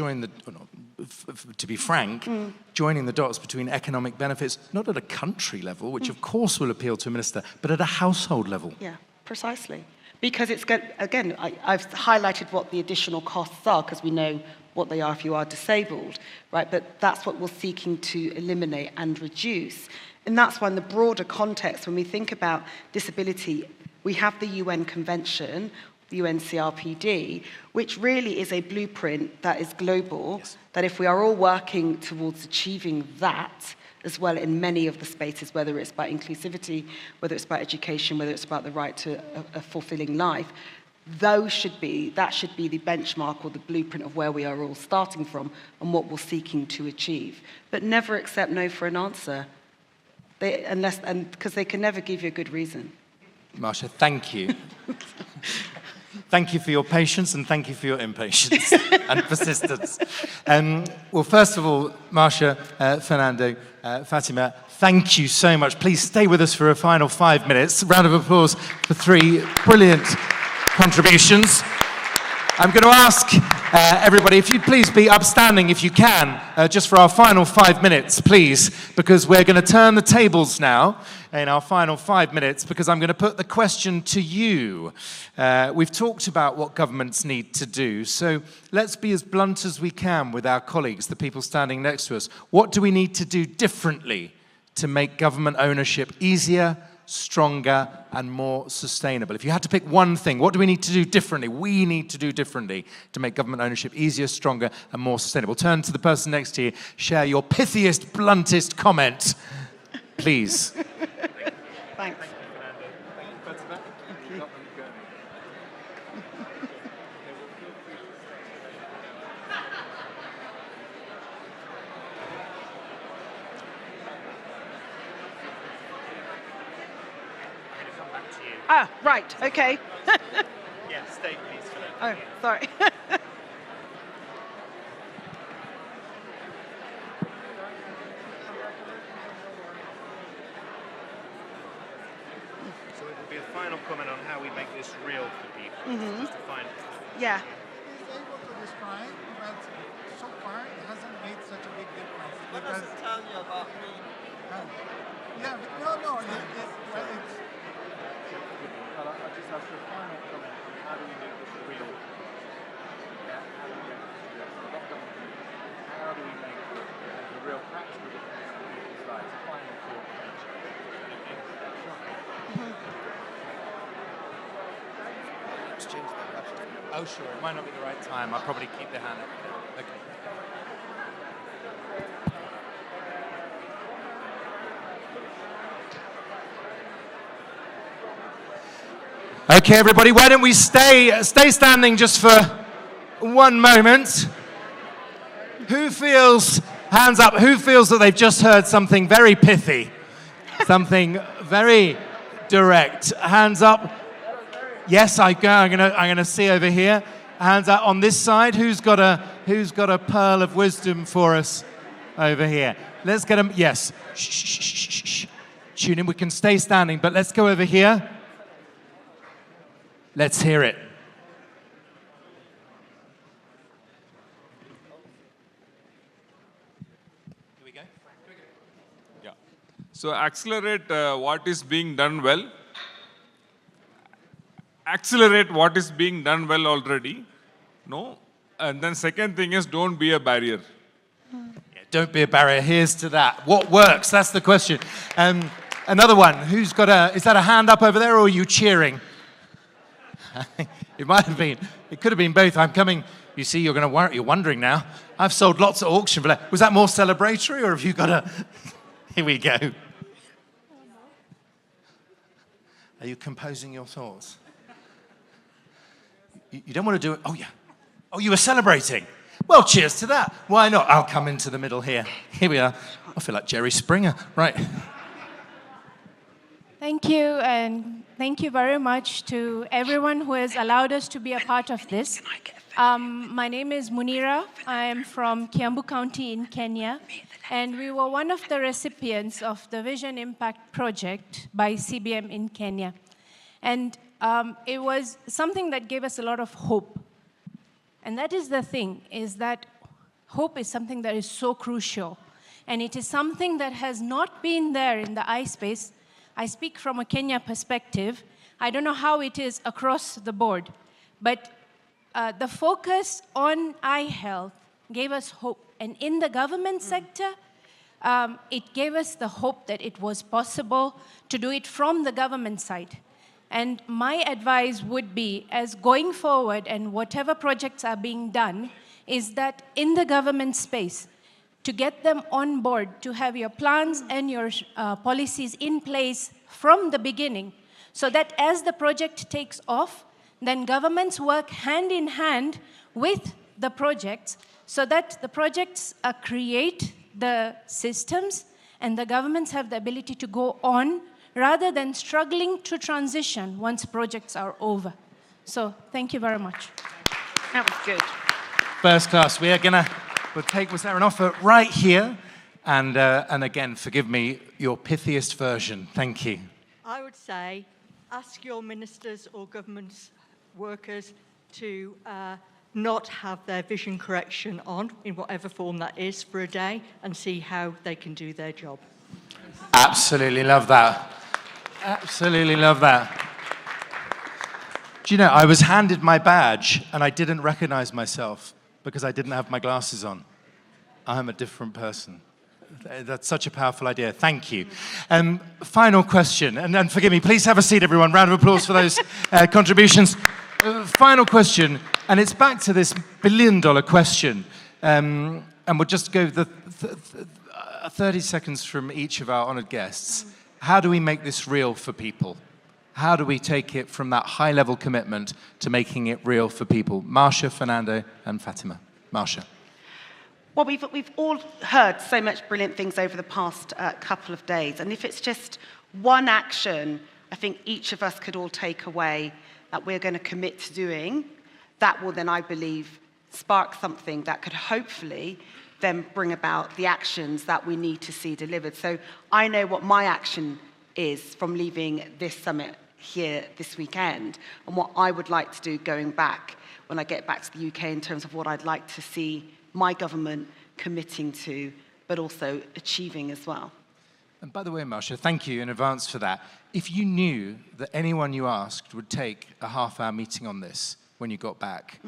to be frank, joining the dots between economic benefits, not at a country level, which of course will appeal to a minister, but at a household level. Yeah, precisely. Because it's good, again, I've highlighted what the additional costs are, because we know what they are if you are disabled, right? But that's what we're seeking to eliminate and reduce. And that's why in the broader context, when we think about disability, we have the UN Convention, the UNCRPD, which really is a blueprint that is global, that if we are all working towards achieving that as well in many of the spaces, whether it's about inclusivity, whether it's about education, whether it's about the right to a fulfilling life, that should be the benchmark or the blueprint of where we are all starting from and what we're seeking to achieve. But never accept no for an answer, because they can never give you a good reason. Marcia, thank you. Thank you for your patience, and thank you for your impatience and persistence. Well, first of all, Marcia, Fernando, Fatima, thank you so much. Please stay with us for a final 5 minutes. Round of applause for 3 brilliant contributions. I'm going to ask everybody, if you'd please be upstanding if you can, just for our final 5 minutes, please, because we're going to turn the tables now in our final 5 minutes, because I'm going to put the question to you. We've talked about what governments need to do, so let's be as blunt as we can with our colleagues, the people standing next to us. What do we need to do differently to make government ownership easier, stronger, and more sustainable? If you had to pick one thing, what do we need to do differently? We need to do differently to make government ownership easier, stronger, and more sustainable. Turn to the person next to you, share your pithiest, bluntest comment, please. Thanks. Ah, right, okay. Yeah, stay, please. Oh, sorry. So it will be a final comment on how we make this real for people. Just to find Yeah. He's able to describe, but so far it hasn't made such a big difference. What does it tell you about me? Oh, sure. It might not be the right time. I'll probably keep the hand up. Okay. Okay, everybody, why don't we stay standing just for one moment? Who feels, hands up, who feels that they've just heard something very pithy? Something very direct. Hands up. Yes, I'm gonna see over here. Hands up on this side. Who's got a pearl of wisdom for us over here? Let's get them. Yes. Shh, shh, shh, shh, shh. Tune in. We can stay standing, but let's go over here. Let's hear it. Here we go. Yeah. So accelerate what is being done well. Accelerate what is being done well already. No. And then second thing is don't be a barrier. Yeah, don't be a barrier. Here's to that. What works? That's the question. Another one. Who's got is that a hand up over there or are you cheering? It might have been. It could have been both. I'm coming. You see, you're wondering now. I've sold lots at auction for that. Was that more celebratory or have you got a... Here we go. Are you composing your thoughts? You don't want to do it. Oh, yeah. Oh, you were celebrating. Well, cheers to that. Why not? I'll come into the middle here. Here we are. I feel like Jerry Springer. Right. Thank you, and thank you very much to everyone who has allowed us to be a part of this. My name is Munira. I am from Kiambu County in Kenya, and we were one of the recipients of the Vision Impact Project by CBM in Kenya. And it was something that gave us a lot of hope. And that is the thing, is that hope is something that is so crucial. And it is something that has not been there in the iSpace. I speak from a Kenya perspective. I don't know how it is across the board, but the focus on eye health gave us hope. And in the government sector, it gave us the hope that it was possible to do it from the government side. And my advice would be, as going forward and whatever projects are being done, is that in the government space, to get them on board, to have your plans and your policies in place from the beginning, so that as the project takes off, then governments work hand in hand with the projects, so that the projects create the systems and the governments have the ability to go on rather than struggling to transition once projects are over. So thank you very much. That was good. First class. We'll take was there an offer right here, and again, forgive me, your pithiest version. Thank you. I would say, ask your ministers or government workers to not have their vision correction on, in whatever form that is, for a day, and see how they can do their job. Absolutely love that. Absolutely love that. Do you know, I was handed my badge, and I didn't recognize myself because I didn't have my glasses on. I'm a different person. That's such a powerful idea. Thank you. Final question, and forgive me, please have a seat, everyone. Round of applause for those contributions. Final question, and it's back to this billion-dollar question. And we'll just go 30 seconds from each of our honored guests. How do we make this real for people? How do we take it from that high-level commitment to making it real for people? Marsha, Fernando, and Fatima. Marsha. Well, we've all heard so much brilliant things over the past couple of days. And if it's just one action, I think each of us could all take away that we're going to commit to doing, that will then, I believe, spark something that could hopefully then bring about the actions that we need to see delivered. So I know what my action is from leaving this summit here this weekend, and what I would like to do going back when I get back to the UK in terms of what I'd like to see my government committing to, but also achieving as well. And by the way, Marsha, thank you in advance for that. If you knew that anyone you asked would take a half-hour meeting on this when you got back,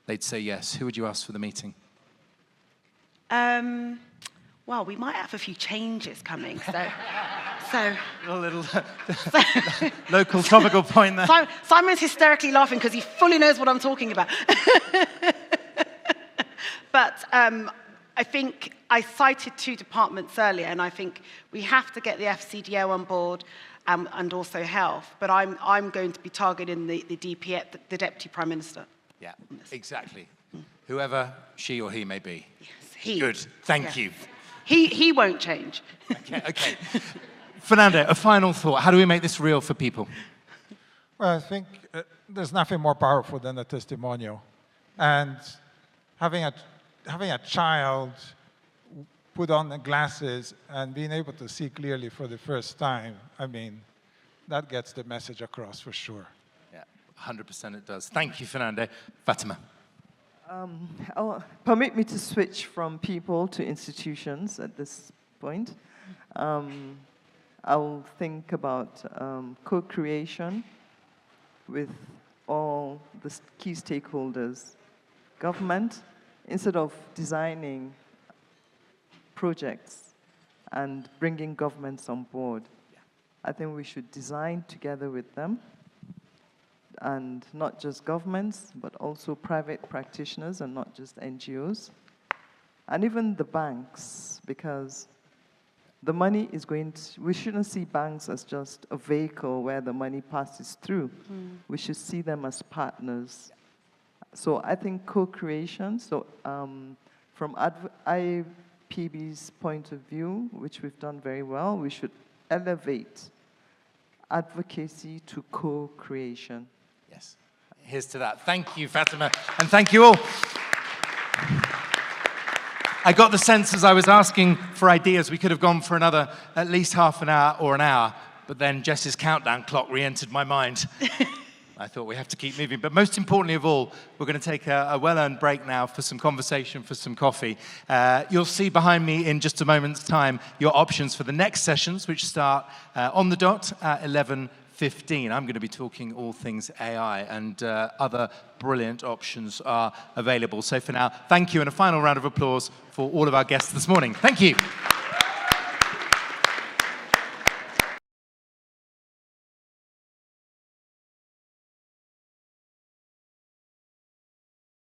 they'd say yes. Who would you ask for the meeting? Well, we might have a few changes coming, So A little local topical point there. Simon's hysterically laughing because he fully knows what I'm talking about. But I think I cited 2 departments earlier, and I think we have to get the FCDO on board and also health. But I'm going to be targeting the DPF, the Deputy Prime Minister. Yeah, exactly. Whoever she or he may be. Yes, he. Good, thank Yes. you. He won't change. Okay. Fernando, a final thought. How do we make this real for people? Well, I think there's nothing more powerful than a testimonial. And having a child put on the glasses and being able to see clearly for the first time, I mean, that gets the message across for sure. Yeah, 100% it does. Thank you, Fernando. Fatima. Permit me to switch from people to institutions at this point. I'll think about co-creation with all the key stakeholders. Government, instead of designing projects and bringing governments on board, I think we should design together with them, and not just governments, but also private practitioners and not just NGOs, and even the banks, because the money is we shouldn't see banks as just a vehicle where the money passes through. We should see them as partners. So I think co-creation, from IPB's point of view, which we've done very well, we should elevate advocacy to co-creation. Yes, here's to that. Thank you, Fatima, and thank you all. I got the sense as I was asking for ideas, we could have gone for another at least half an hour or an hour, but then Jess's countdown clock re-entered my mind. I thought we have to keep moving. But most importantly of all, we're going to take a well-earned break now for some conversation, for some coffee. You'll see behind me in just a moment's time your options for the next sessions, which start on the dot at 11:15. I'm going to be talking all things AI, and other brilliant options are available. So for now, thank you, and a final round of applause for all of our guests this morning. Thank you.